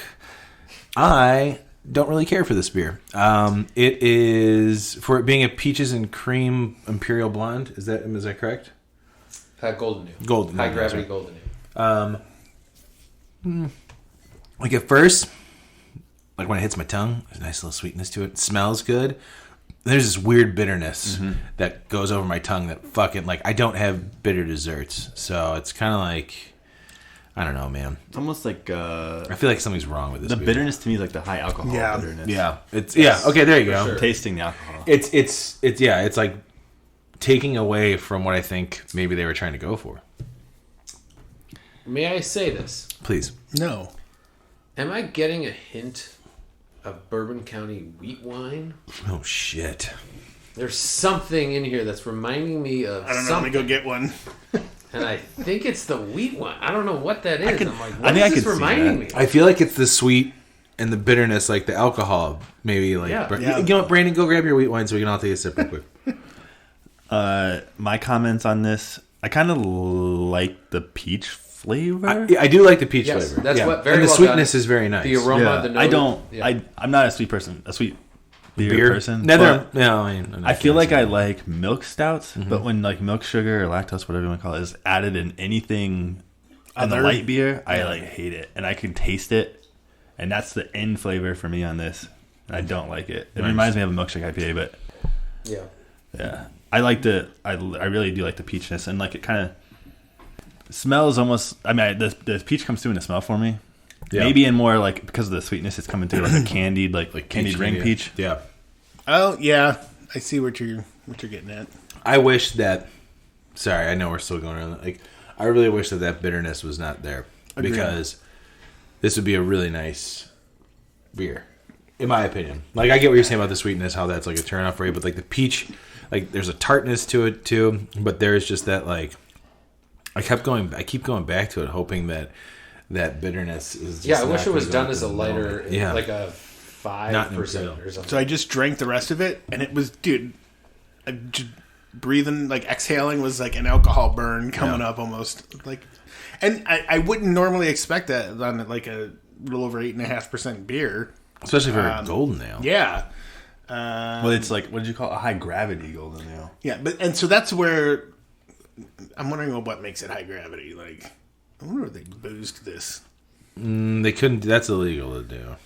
I don't really care for this beer. It is, for it being a peaches and cream imperial blonde. Is that correct? Golden Ale. Golden Ale, High gravity sorry. Golden Ale. Like at first, like when it hits my tongue, there's a nice little sweetness to it. It smells good. There's this weird bitterness that goes over my tongue that fucking, like, I don't have bitter desserts. So it's kind of like, I don't know, man. It's almost like I feel like something's wrong with this the beer. bitterness to me is like the high alcohol Yeah. bitterness. Yeah. Okay, there you go. sure. Tasting the alcohol. It's like taking away from what I think maybe they were trying to go for. May I say this? Please. No. Am I getting a hint of Bourbon County wheat wine? Oh, shit. There's something in here that's reminding me of I don't know. Let me something. go get one. And I think it's the wheat wine. I don't know what that is. I'm like, I what think I is this could see reminding that. me? I feel like it's the sweet and the bitterness, like the alcohol, maybe. Like, Yeah. Yeah. You know what, Brandon? Go grab your wheat wine so we can all take a sip real quick. My comments on this, I kind of like the peach flavor. I do like the peach Yes, flavor. that's what- very and the well sweetness done. is very nice. The aroma, yeah, the note. I don't. Yeah. I'm not a sweet person. A sweet beer, Beer person. Neither. but No, I'm not I feel gonna like say I that. like milk stouts, but when like milk sugar or lactose, whatever you want to call it, is added in anything in the Other? light beer, I like hate it, and I can taste it, and that's the end flavor for me on this, and I don't like it. It reminds me of a milkshake IPA, but Yeah. yeah, I really do like the peachness, and like it kind of smells almost. I mean, the peach comes through in the smell for me. Yeah. Maybe in more like because of the sweetness, it's coming through like a candied, like candied ring yeah. peach. Yeah. Oh yeah, I see what you're getting at. I wish that. Sorry, I know we're still going around. Like, I really wish that bitterness was not there because this would be a really nice beer, in my opinion. Like, I get what you're saying about the sweetness, how that's like a turn off for you, but like the peach, like there's a tartness to it too. But there's just that like, I keep going back to it, hoping that bitterness is. Just Yeah, I not wish it gonna was go done into as a the lighter, moment. Yeah. like a Not 5% in or Imperial. something. So I just drank the rest of it, and it was, dude, breathing, like exhaling was like an alcohol burn coming up almost. Like, and I wouldn't normally expect that on like a little over 8.5% beer. Especially for a golden ale. Yeah. Well, it's like, what did you call it? A high gravity golden ale. Yeah, and so that's where I'm wondering what makes it high gravity. Like, I wonder if they boozed this. They couldn't. That's illegal to do.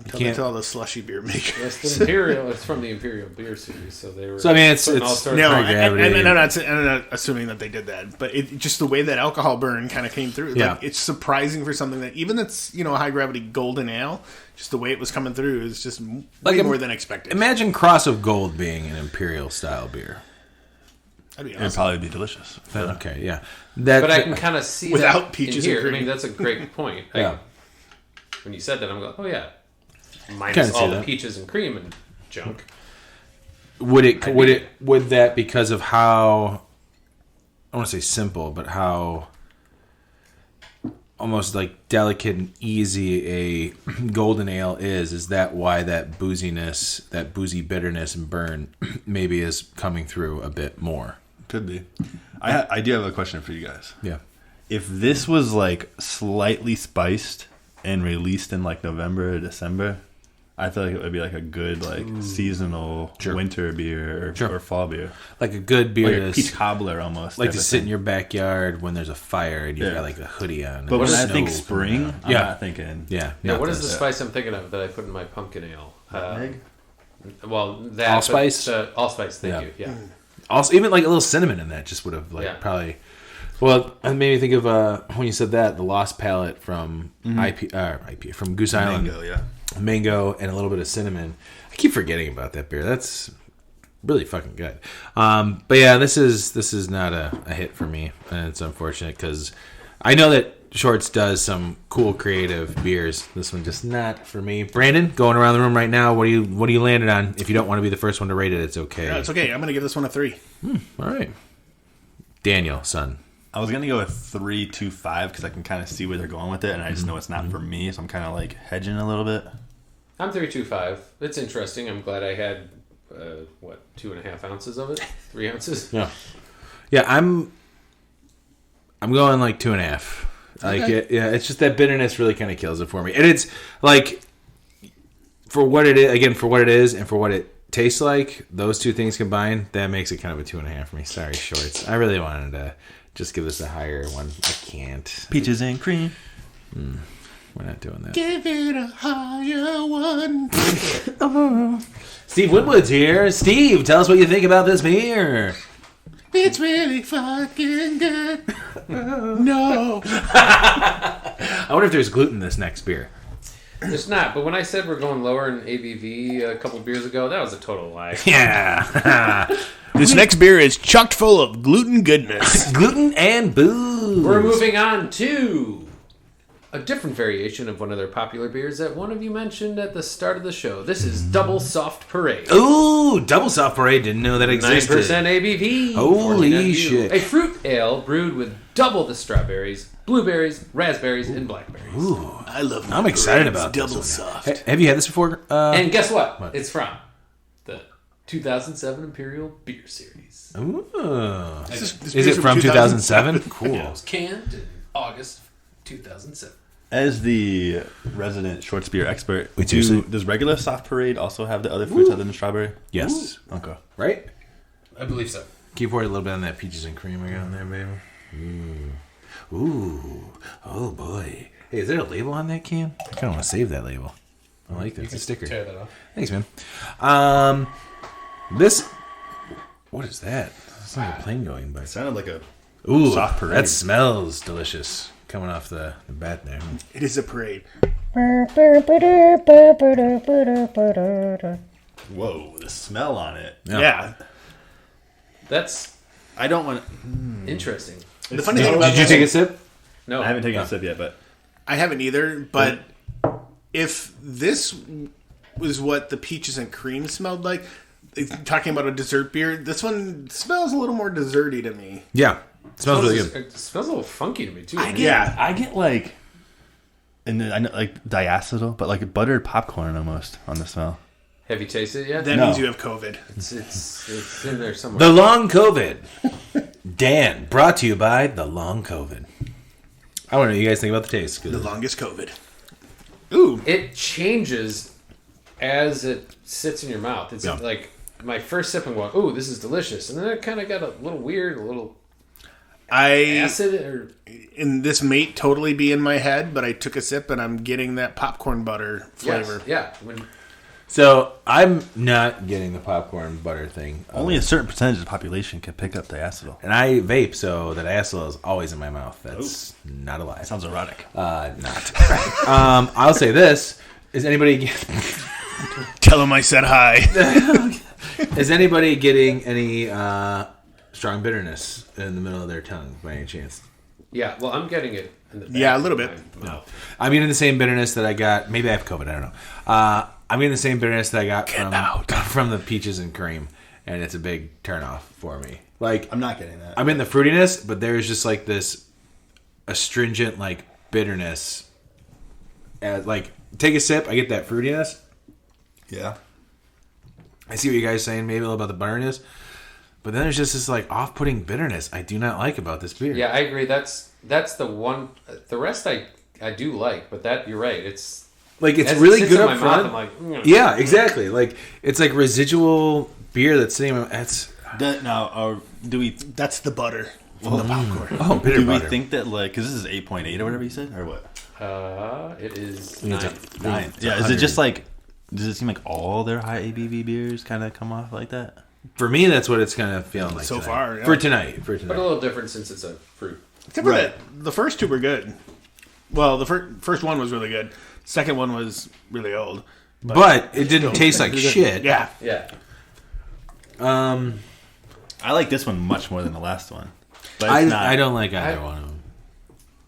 Tell me to all the slushy beer makers. It's the Imperial. It's from the Imperial Beer Series, so they were. So I mean, it's putting all sorts No, of- high gravity. and I'm not assuming that they did that, but it just the way that alcohol burn kind of came through. Yeah. Like, it's surprising for something that even that's a high gravity golden ale. Just the way it was coming through is just way more than expected. Imagine Cross of Gold being an imperial style beer. That'd be It'd awesome. probably be delicious. Okay, yeah. That, But I can kind of see Without that peaches in and here. I cream. mean, that's a great point. Yeah. When you said that, I'm going, oh yeah, Kinda minus see all the that. peaches and cream and junk. would that because of how I want to say simple, but how almost like delicate and easy a golden ale is that why that booziness, that boozy bitterness and burn maybe is coming through a bit more? Could be. I do have a question for you guys. Yeah. If this was like slightly spiced and released in like November or December, I feel like it would be like a good like seasonal winter beer or fall beer, Like a good beer like a that's peach cobbler almost. like type to of sit in thing. your backyard when there's a fire and you've Yeah. got like a hoodie on. But and when I snow think coming spring, out. I'm not thinking. Yeah. Yeah, not what is the this. spice I'm thinking of that I put in my pumpkin ale? Nutmeg? Well, that Allspice? but, allspice. Thank Yeah. you. Yeah. Also, even like a little cinnamon in that just would have like Yeah. probably. Well, it made me think of when you said that the Lost Palate from IP from Goose Island, Mango, yeah. mango and a little bit of cinnamon. I keep forgetting about that beer. That's really fucking good. But yeah, this is not a hit for me, and it's unfortunate because I know that Shorts does some cool creative beers. This one just not for me. Brandon, going around the room right now, what do you landed on? If you don't want to be the first one to rate it, it's okay. Yeah, it's okay. I'm gonna give this one a 3. All right, Daniel, son. I was gonna go with 3.25 because I can kind of see where they're going with it, and I just know it's not for me, so I'm kind of like hedging a little bit. I'm 3.25. It's interesting. I'm glad I had 2.5 ounces of it, 3 ounces. Yeah, I'm going like 2.5. Like it's just that bitterness really kind of kills it for me, and it's like for what it is, again for what it is, and for what it tastes like, those two things combined, that makes it kind of a 2.5 for me. Sorry, Shorts. I really wanted to just give this a higher one. I can't. Peaches and cream. We're not doing that. Give it a higher one. Steve Winwood's here. Steve, tell us what you think about this beer. It's really fucking good. No. I wonder if there's gluten in this next beer. There's not, but when I said we're going lower in ABV a couple beers ago, that was a total lie. Yeah. This next beer is chocked full of gluten goodness. Gluten and booze. We're moving on to a different variation of one of their popular beers that one of you mentioned at the start of the show. This is Double Soft Parade. Ooh, Double Soft Parade. Didn't know that existed. 9% ABV. Holy 14 shit. A fruit ale brewed with double the strawberries, blueberries, raspberries, and blackberries. Ooh, I love I'm excited about this double one. soft. Have you had this before? And guess what? It's from the 2007 Imperial Beer Series. Ooh. This Is it from 2007? Cool. It was canned in August 2007. As the resident Shorts beer expert, Wait, seriously? does regular Soft Parade also have the other fruits other than strawberry? Yes. Okay. Right? I believe so. Keep pouring a little bit on that peaches and cream I got on there, baby. Ooh. Oh, boy. Hey, is there a label on that can? I kind of want to save that label. I like that. It's a sticker. Tear that off. Thanks, man. This... What is that? It's like a plane going by. It sounded like a Ooh, Soft Parade. that smells delicious. Coming off the bat there. It is a parade. whoa, the smell on it. Yeah. That's I don't want. interesting. The funny thing about Did you this- take a sip? No, I haven't taken a sip yet, but I haven't either, but if this was what the peaches and cream smelled like, talking about a dessert beer, this one smells a little more desserty to me. Yeah. It smells really good. It smells a little funky to me too. Yeah. I get like, and I know like diacetyl, but like buttered popcorn almost on the smell. Have you tasted it yet? That No. means you have COVID. It's in there somewhere. The Long COVID. Dan, brought to you by The Long COVID. I want to know what you guys think about the taste. The longest COVID. Ooh. It changes as it sits in your mouth. It's like my first sip, I'm going, "Ooh, this is delicious," and then it kind of got a little weird, a little acid. Or And this may totally be in my head, but I took a sip and I'm getting that popcorn butter flavor. Yes, yeah. So I'm not getting the popcorn butter thing. Only a certain percentage of the population can pick up diacetyl. And I vape, so that diacetyl is always in my mouth. That's not a lie. Sounds erotic. Not. I'll say this. Is anybody Tell them I said hi. is anybody getting any strong bitterness in the middle of their tongue by any chance? Yeah, well, I'm getting it. In the back Yeah, a little of bit. my mouth. I'm getting the same bitterness that I got. Maybe I have COVID. I don't know. I'm getting the same bitterness that I got from the peaches and cream, and it's a big turnoff for me. Like I'm not getting that. I'm in the fruitiness, but there's just like this astringent like bitterness. Like take a sip, I get that fruitiness. Yeah. I see what you guys are saying, maybe a little about the bitterness, but then there's just this like off-putting bitterness I do not like about this beer. Yeah, I agree. That's the one. The rest I do like, but that you're right. It's like it's as it really sits good in up my mouth, front. I'm like, Yeah, exactly. Like it's like residual beer that's sitting. That's Now, do we? That's the butter from the popcorn. oh bitter Do we butter. think that like because this is 8.8 or whatever you said or what? it is It's 9. Yeah. Is it just like? Does it seem like all their high ABV beers kind of come off like that? For me, that's what it's kind of feeling like So tonight. far, yeah. For tonight. but a little different since it's a fruit. Except for that, the first two were good. Well, the first one was really good. Second one was really old. But it didn't taste like shit. Yeah. Yeah, I like this one much more than the last one. But I it's not. don't like either one of them.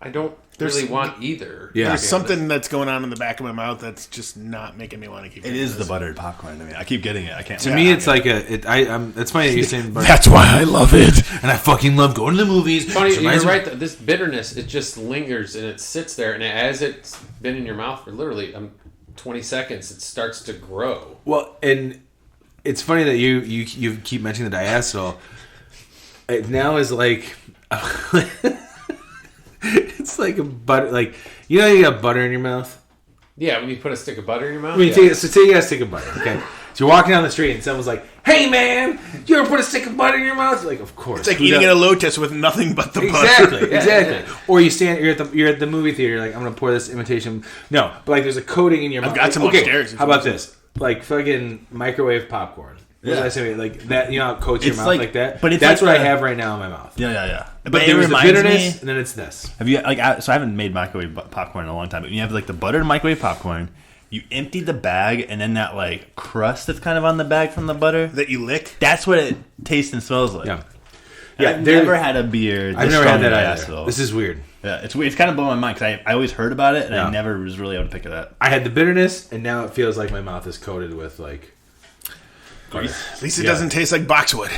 I don't really want either. Yeah. There's something that's going on in the back of my mouth that's just not making me want to keep It drinking is the this. buttered popcorn to me. I keep getting it. I can't. To me, it's like it's funny that you're saying butter. That's why I love it. And I fucking love going to the movies. Funny, It reminds you're me- right. Though, this bitterness, it just lingers and it sits there, and as it's been in your mouth for literally 20 seconds, it starts to grow. Well, and it's funny that you keep mentioning the diacetyl. It now is like it's like a butter. Like you got butter in your mouth. Yeah, when you put a stick of butter in your mouth. I mean, yeah. take a stick of butter. Okay, So you're walking down the street and someone's like, "Hey man, you ever put a stick of butter in your mouth?" Like, of course. It's like eating a Lotus with nothing but the Exactly, butter. exactly. Or you're at the movie theater, like, I'm gonna pour this imitation. No, but like there's a coating in your mouth. I've got some upstairs. How about this? Like fucking microwave popcorn. What did I say? Like that, you know how it coats your It's mouth like that? but it's that's like what I the- have right now in my mouth. Yeah. But it there was the reminds bitterness, me. and then it's this. Have you so I haven't made microwave popcorn in a long time, but you have like the buttered microwave popcorn. You empty the bag, and then that like crust that's kind of on the bag from the butter. That you lick? That's what it tastes and smells like. Yeah. I've never had a beer. I've never had that either. either. This is weird. Yeah, it's weird. It's kind of blowing my mind because I always heard about it, and Yeah. I never was really able to pick it up. I had the bitterness, and now it feels like my mouth is coated with like. At least it doesn't taste like boxwood.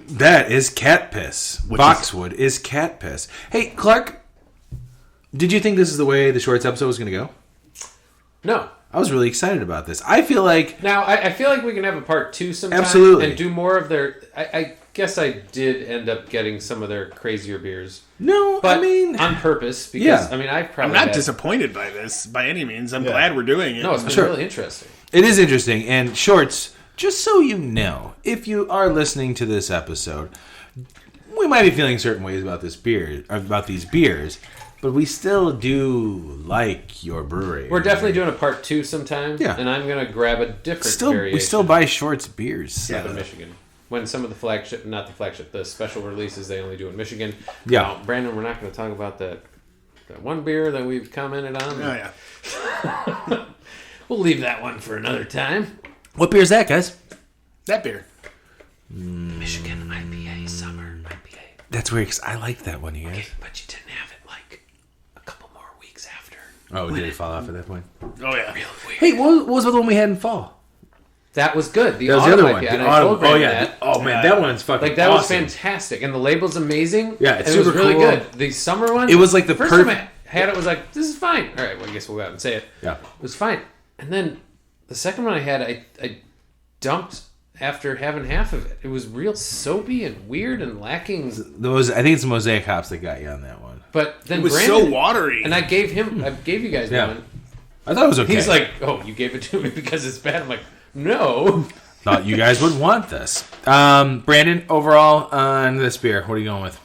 That is cat piss. Boxwood is cat piss. Hey, Clark, did you think this is the way the Shorts episode was going to go? No. I was really excited about this. I feel like... Now, I feel like we can have a part 2 sometime. Absolutely. And do more of their... I guess I did end up getting some of their crazier beers. No, But I mean... on purpose, because, Yeah. I mean, I I'm probably not had- disappointed by this by any means. I'm glad we're doing it. No, it's been Sure. really interesting. It is interesting. And Shorts, just so you know, if you are listening to this episode, we might be feeling certain ways about this beer, about these beers, but we still do like your brewery. We're definitely doing a part 2 sometime. Yeah. And I'm going to grab a different variation. We still buy Shorts beers. out of Michigan. When some of the flagship, not the flagship, the special releases they only do in Michigan. Yeah. Now, Brandon, we're not going to talk about that one beer that we've commented on. Oh, yeah. We'll leave that one for another time. What beer is that, guys? That beer. Michigan IPA, summer IPA. That's weird, because I like that one, you guys. But you didn't have it like a couple more weeks after. Oh, did it fall off at that point? Oh, yeah. Real weird. Hey, what was the one we had in fall? That was good. That was the autumn other one. IPA, The and I told autumn. Oh, Brandon yeah. that. Oh, man, that one's fucking Like, that was awesome. fantastic. And the label's amazing. Yeah, it's and it was super really cool. good. The summer one. It was like the first perfect- time I had it was like, this is fine. All right, well, I guess we'll go out and say it. Yeah. It was fine. And then the second one I had, I dumped after having half of it. It was real soapy and weird and lacking. I think it's the Mosaic hops that got you on that one. But then It was Brandon, so watery. and I gave you guys Yeah. one. I thought it was okay. He's like, oh, you gave it to me because it's bad. I'm like, no. thought you guys would want this. Brandon, overall on this beer, what are you going with?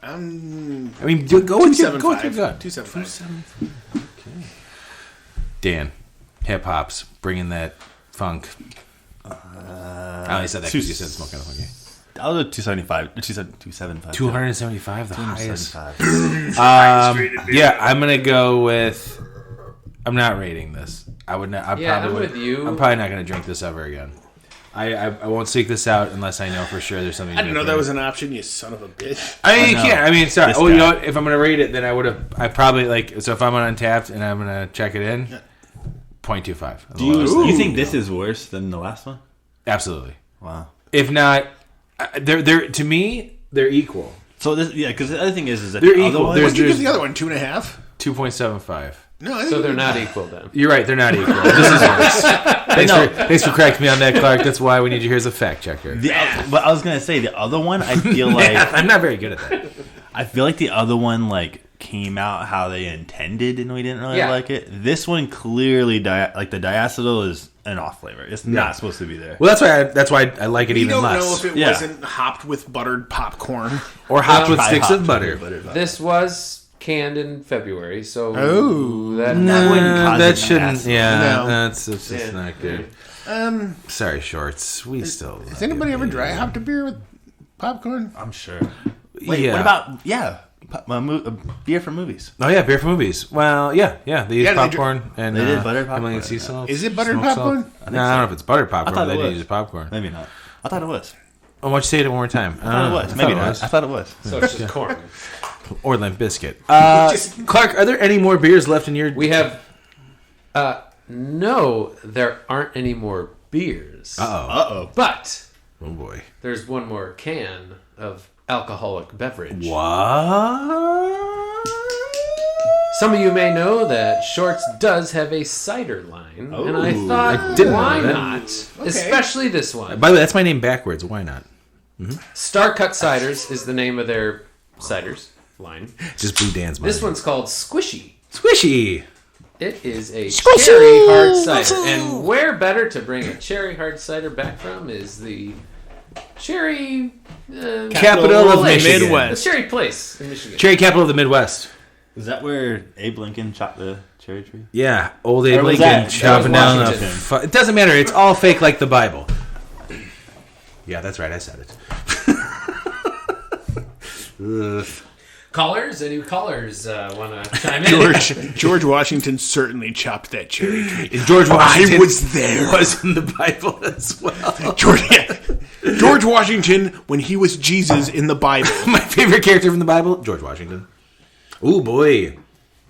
I mean, go with your gut. 275. Okay. Dan, hip hops, bringing that funk. I only said that because you said smoke kind of funky. I'll do 275. 275. 275, the highest. 275. Yeah, I'm gonna go with. I'm not rating this. I would not. I'm with you. I'm probably not gonna drink this ever again. I won't seek this out unless I know for sure there's something. I didn't know that different. was an option, you son of a bitch. I mean, you know. can't. I mean, sorry. This Oh, you know guy. what? If I'm gonna rate it, then I would have. I probably like. So if I'm on Untapped and I'm gonna check it in, 0.25. Do you think this is worse than the last one? Absolutely. Wow. If not, they're to me they're equal. So this, yeah, because the other thing is that They're the other equal. one, There's- What'd you give the other one? 2.5? 2.75. No, I think So they're not equal then. You're right. They're not equal. This is worse. Thanks for correcting me on that, Clark. That's why we need you here as a fact checker. but I was gonna say the other one. I feel like I'm not very good at that. I feel like the other one like came out how they intended, and we didn't really Yeah. like it. This one clearly, like the diacetyl is an off flavor. It's not supposed to be there. Well, that's why I like it we even don't less. know if it Yeah. wasn't hopped with buttered popcorn. Or hopped with High sticks hops of butter. This was canned in February, so Oh. that wouldn't cause that it shouldn't. acid. Yeah, No. that's just Yeah. not good. Sorry, Shorts. We still. Has anybody ever dry hopped a beer with popcorn? I'm sure. Wait, Yeah. what about beer from movies? Oh yeah, beer for movies. Well, yeah. They use Yeah, they popcorn and they did buttered Himalayan popcorn. sea salt. Is it buttered smoked salt. popcorn? No, I don't know if it's buttered popcorn. thought But it they was. did use popcorn. Maybe not. I thought it was. Oh, why don't you say it one more time? I thought it was. Maybe not. I thought it was. so it's just corn. Or Limp Biscuit. Clark, are there any more beers left in your? We have no, there aren't any more beers. Uh-oh. But Oh boy. there's one more can of alcoholic beverage. What? Some of you may know that Shorts does have a cider line, and I thought, I didn't why know that. not? Especially this one. By the way, that's my name backwards. Why not? Star Cut Ciders is the name of their ciders line. Just blew Dan's mind. This one's called Squishy. Squishy. It is a cherry hard cider. And where better to bring a cherry hard cider back from is the cherry... capital of place. Michigan. Midwest. The cherry place in Michigan. Cherry capital of the Midwest. Is that where Abe Lincoln chopped the cherry tree? Yeah, old Abe Or was Lincoln that chopping down the... Washington. It doesn't matter. It's all fake like the Bible. Yeah, that's right. I said it. Ugh. Callers? Any callers want to chime in? George Washington certainly chopped that cherry tree. And George Washington I was there. was in the Bible as well. George Washington, when he was Jesus in the Bible. My favorite character from the Bible, George Washington. Ooh, boy.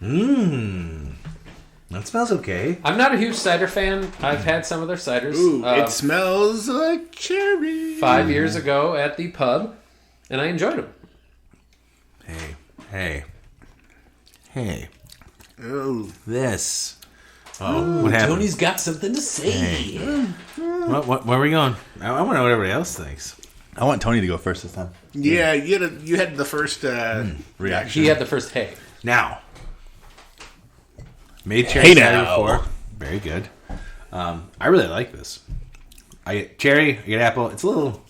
That smells okay. I'm not a huge cider fan. I've had some of their ciders. Ooh, it smells like cherry. 5 years ago at the pub, and I enjoyed them. Hey. Oh, This. Oh, what happened? Tony's got something to say. Where are we going? I want to know what everybody else thinks. I want Tony to go first this time. yeah, you had the first reaction. He had the first hay. Now. Made cherry cider now. before. Very good. I really like this. I get cherry, I get apple. It's a little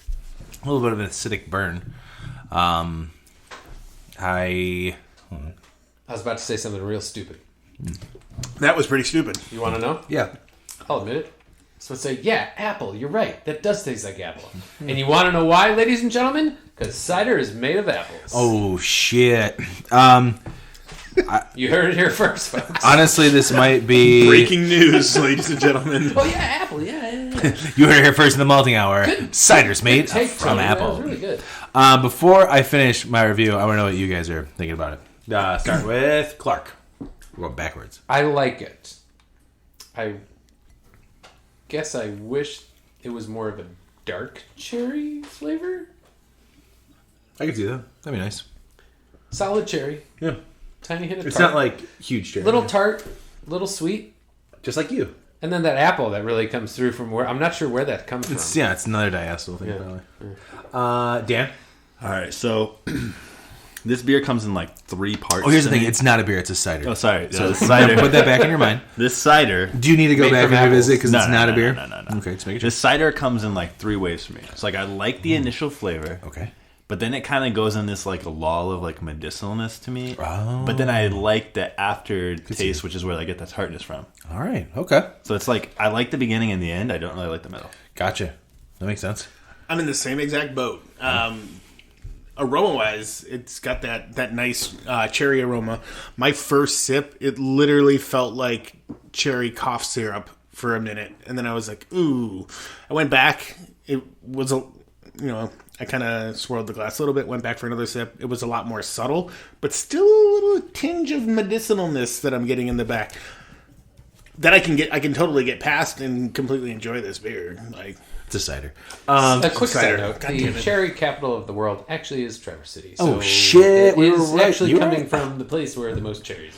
bit of an acidic burn. I was about to say something real stupid. That was pretty stupid. You want to know? Yeah. I'll admit it. So I'd say, yeah, apple. You're right. That does taste like apple. And you want to know why, ladies and gentlemen? Because cider is made of apples. Oh, shit. You heard it here first, folks. Honestly, this might be... Breaking news, ladies and gentlemen. Oh, yeah, apple. Yeah. You heard it here first in the malting hour. Cider's made Take from Tony. apple. That was really good. Before I finish my review, I want to know what you guys are thinking about it. Start with Clark. We're going backwards. I like it. I guess I wish it was more of a dark cherry flavor. I can see that. That'd be nice. Solid cherry. Yeah. Tiny hint of It's tart. not like huge cherry. Little tart, little sweet. Just like you. And then that apple that really comes through from where... I'm not sure where that comes from. It's another diacetyl thing, probably. Dan? All right, so this beer comes in like 3 parts. Oh, here's the to thing. me. It's not a beer. It's a cider. Oh, sorry. So So cider. put that back in your mind. This cider. Do you need to go Made back from and revisit because apples. it's not a beer? No. Okay, just make sure. This cider comes in like 3 ways for me. It's like I like the initial flavor. Okay. But then it kind of goes in this like a lull of like medicinalness to me. Oh. But then I like the aftertaste, which is where I get the tartness from. All right. Okay. So it's like I like the beginning and the end. I don't really like the middle. Gotcha. That makes sense. I'm in the same exact boat. Aroma-wise, it's got that nice cherry aroma. My first sip, it literally felt like cherry cough syrup for a minute, and then I was like, ooh. I went back. It was I kind of swirled the glass a little bit, went back for another sip. It was a lot more subtle, but still a little tinge of medicinalness that I'm getting in the back. That I can totally get past and completely enjoy this beer. Like, It's a cider. A quick cider. side note: God the damn it. cherry capital of the world actually is Traverse City. So Oh, shit. It We were is right. actually You were coming right. from the place where the most cherries.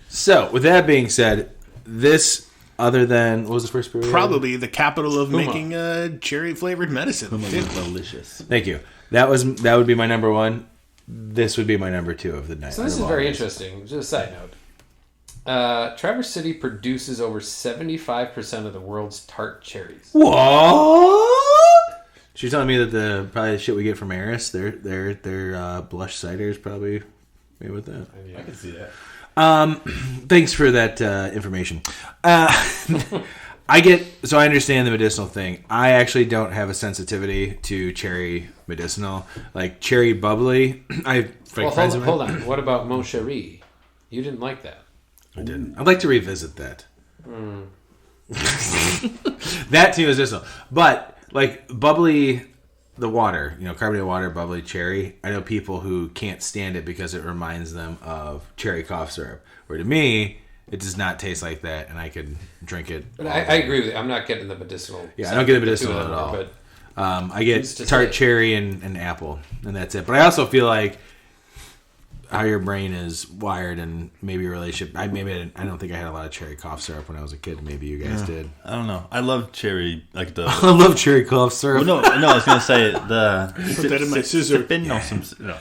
So, with that being said, this, other than, what was the first beer? probably the capital of Puma. making cherry flavored medicine. Delicious. Thank you. That would be my number 1. This would be my number 2 of the night. So this is very interesting. Just a side note. Traverse City produces over 75% of the world's tart cherries. What? She's telling me that probably the shit we get from Eris, their blush cider is probably made with that. I can see that. Thanks for that information. I understand the medicinal thing. I actually don't have a sensitivity to cherry medicinal, like cherry bubbly. I have friends of mine. Hold on. What about Mon Cherie? You didn't like that. I didn't. I'd like to revisit that. That too is medicinal, but like bubbly, the water, carbonated water, bubbly cherry. I know people who can't stand it because it reminds them of cherry cough syrup. Where to me, it does not taste like that, and I could drink it. But I agree with you. I'm not getting the medicinal. Yeah, I don't get the two medicinal of at them, all. But I get Who's to tart say? cherry and apple, and that's it. But I also feel like how your brain is wired and maybe your relationship. I don't think I had a lot of cherry cough syrup when I was a kid. Maybe you guys did. I don't know. I love cherry, like the. I love cherry cough syrup. no. I was gonna say the. Put that in my scissor. No.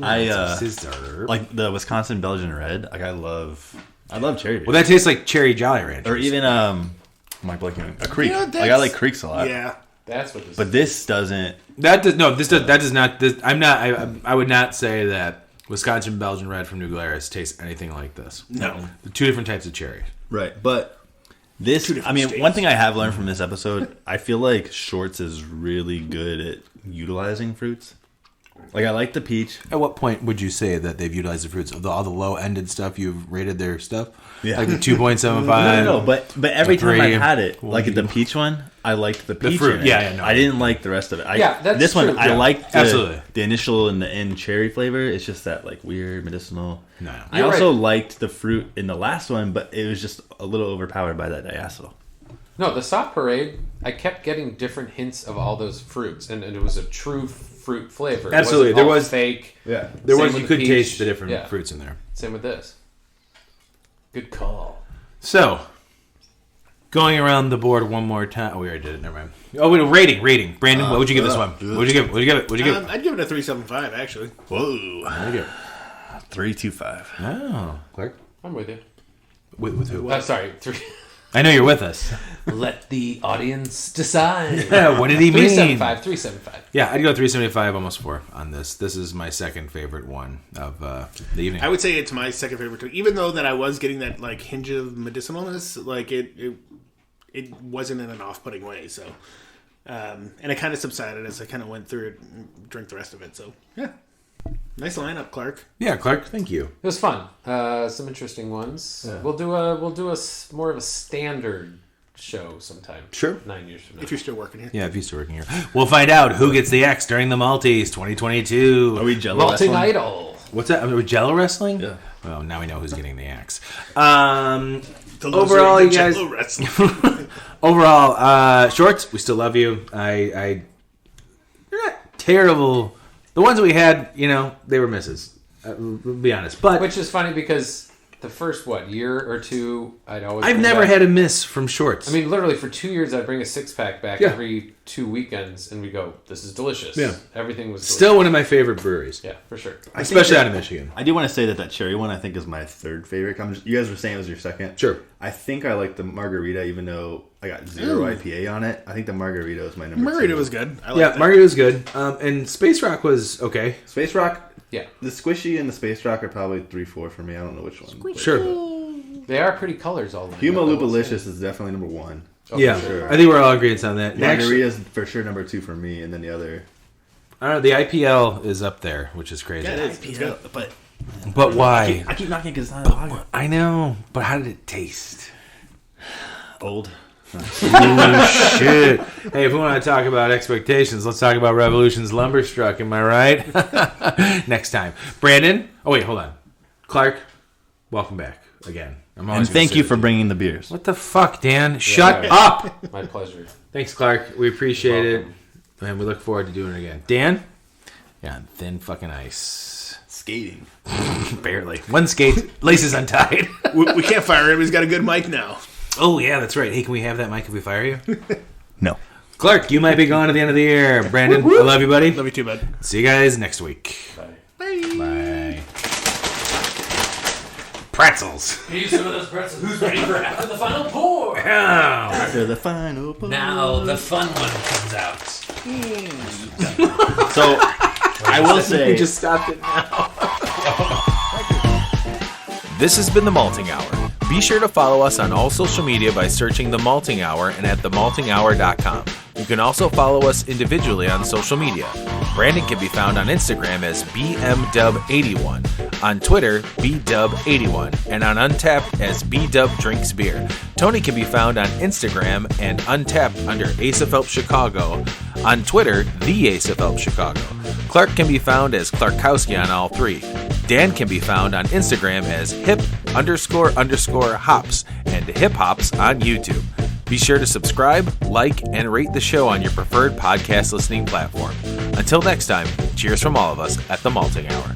I like the Wisconsin Belgian Red. Like I love I love cherry beers. Well, that tastes like cherry Jolly Ranchers. Or even my blanking a Creek. You know, Like I like Creeks a lot. Yeah. That's what this But this doesn't. That does not. I would not say that Wisconsin Belgian Red from New Glarus tastes anything like this. No. The two different types of cherry. Right, but this. I mean, states. one thing I have learned from this episode, I feel like Shorts is really good at utilizing fruits. Like I like the peach. At what point would you say that they've utilized the fruits of all the low-ended stuff? You've rated their stuff, Yeah. like the 2.75. No, but every the time three. I've had it, like the peach one, I liked the peach. fruit, in it. yeah, no. I didn't like the rest of it. Yeah, that's this one true. I Yeah, liked absolutely. the initial and the end cherry flavor. It's just that like weird medicinal. No. I You're also right. liked the fruit in the last one, but it was just a little overpowered by that diacetyl. No, the soft parade, I kept getting different hints of all those fruits, and it was a true fruit flavor. Absolutely. It wasn't There all was- fake. Yeah. There Same was with you the could peach. taste the different Yeah. fruits in there. Same with this. Good call. So, going around the board one more time. Oh, we already did it. Never mind. Oh, wait, rating. Brandon, what would you give this one? What'd you give it? What'd you give it? What'd you give it? I'd give it a 3.75 actually. Whoa. What'd you give it? 3.25. Oh, Clark. I'm with you. With who? Oh, sorry. 3. I know you're with us. Let the audience decide. Yeah, what did he mean? 375. Yeah, I'd go 375, almost 4 on this. This is my second favorite one of the evening. I would say it's my second favorite too. Even though that I was getting that like hinge of medicinalness, like it wasn't in an off-putting way. So, and it kind of subsided as I kind of went through it and drank the rest of it. So, yeah, nice lineup, Clark. Yeah, Clark, thank you. It was fun. Some interesting ones. Yeah. We'll do a more of a standard show sometime. Sure. 9 years from now. If you're still working here. Yeah, if he's still working here. We'll find out who gets the X during the Maltese 2022. Are we Jello Malting wrestling? Idol. What's that? Are we Jello wrestling? Yeah. Well, now we know who's getting the X. The loser Overall, in the you guys. Jello wrestling. Overall, Shorts, we still love you. They're not terrible. The ones that we had, they were misses. We'll be honest, but Which is funny because the first, year or two, I'd always... I've bring never back- had a miss from Shorts. I mean, literally, for 2 years, I'd bring a six-pack back Yeah. every 2 weekends, and we go, this is delicious. Yeah. Everything was delicious. still one of my favorite breweries, Yeah, for sure. especially out of Michigan. I do want to say that cherry one I think is my third favorite. You guys were saying it was your second. Sure. I think I like the margarita, even though I got 0 IPA on it. I think the margarita is my number Margarita 2. was good. I liked Yeah, it. Margarita was good, and Space Rock was okay. Space Rock. Yeah. The Squishy and the Space Rock are probably 3-4 for me. I don't know which one. but- Sure. They are pretty colors all the Huma Lupalicious is definitely number 1. Yeah, sure. I think we're all agreed on that. Actually, Margarita is for sure number 2 for me, and then the other. I don't know. The IPL is up there, which is crazy. Yeah, it is. It's good. But But why? I keep knocking because it's not lager. I know, but how did it taste? Old. Oh, shit. Hey, if we want to talk about expectations, let's talk about Revolution's Lumberstruck. Am I right? Next time. Brandon. Oh, wait, hold on. Clark, welcome back again. I'm always And thank gonna you say for that. bringing the beers. What the fuck, Dan? Shut right. up. My pleasure. Thanks, Clark. We appreciate Welcome. it. And we look forward to doing it again. Dan? Yeah, on thin fucking ice. Skating. Barely. One skate, laces untied. we can't fire him. He's got a good mic now. Oh, yeah, that's right. Hey, can we have that mic if we fire you? No. Clark, you might be gone at the end of the year. Brandon, I love you, buddy. Love you too, bud. See you guys next week. Bye. Pretzels. Here's some of those pretzels. Who's ready for after the final pour? Yeah. After the final pour. Now the fun one comes out. So, I will say. We just stopped it now. This has been The Malting Hour. Be sure to follow us on all social media by searching The Malting Hour and at themaltinghour.com. You can also follow us individually on social media. Brandon can be found on Instagram as BMDub81, on Twitter, BDub81, and on Untapped as BDubDrinksBeer. Tony can be found on Instagram and Untapped under Ace of Help Chicago, on Twitter, The Ace of Help Chicago. Clark can be found as Clarkowski on all three. Dan can be found on Instagram as hip__hops and hip hops on YouTube. Be sure to subscribe, like, and rate the show on your preferred podcast listening platform. Until next time, cheers from all of us at The Malting Hour.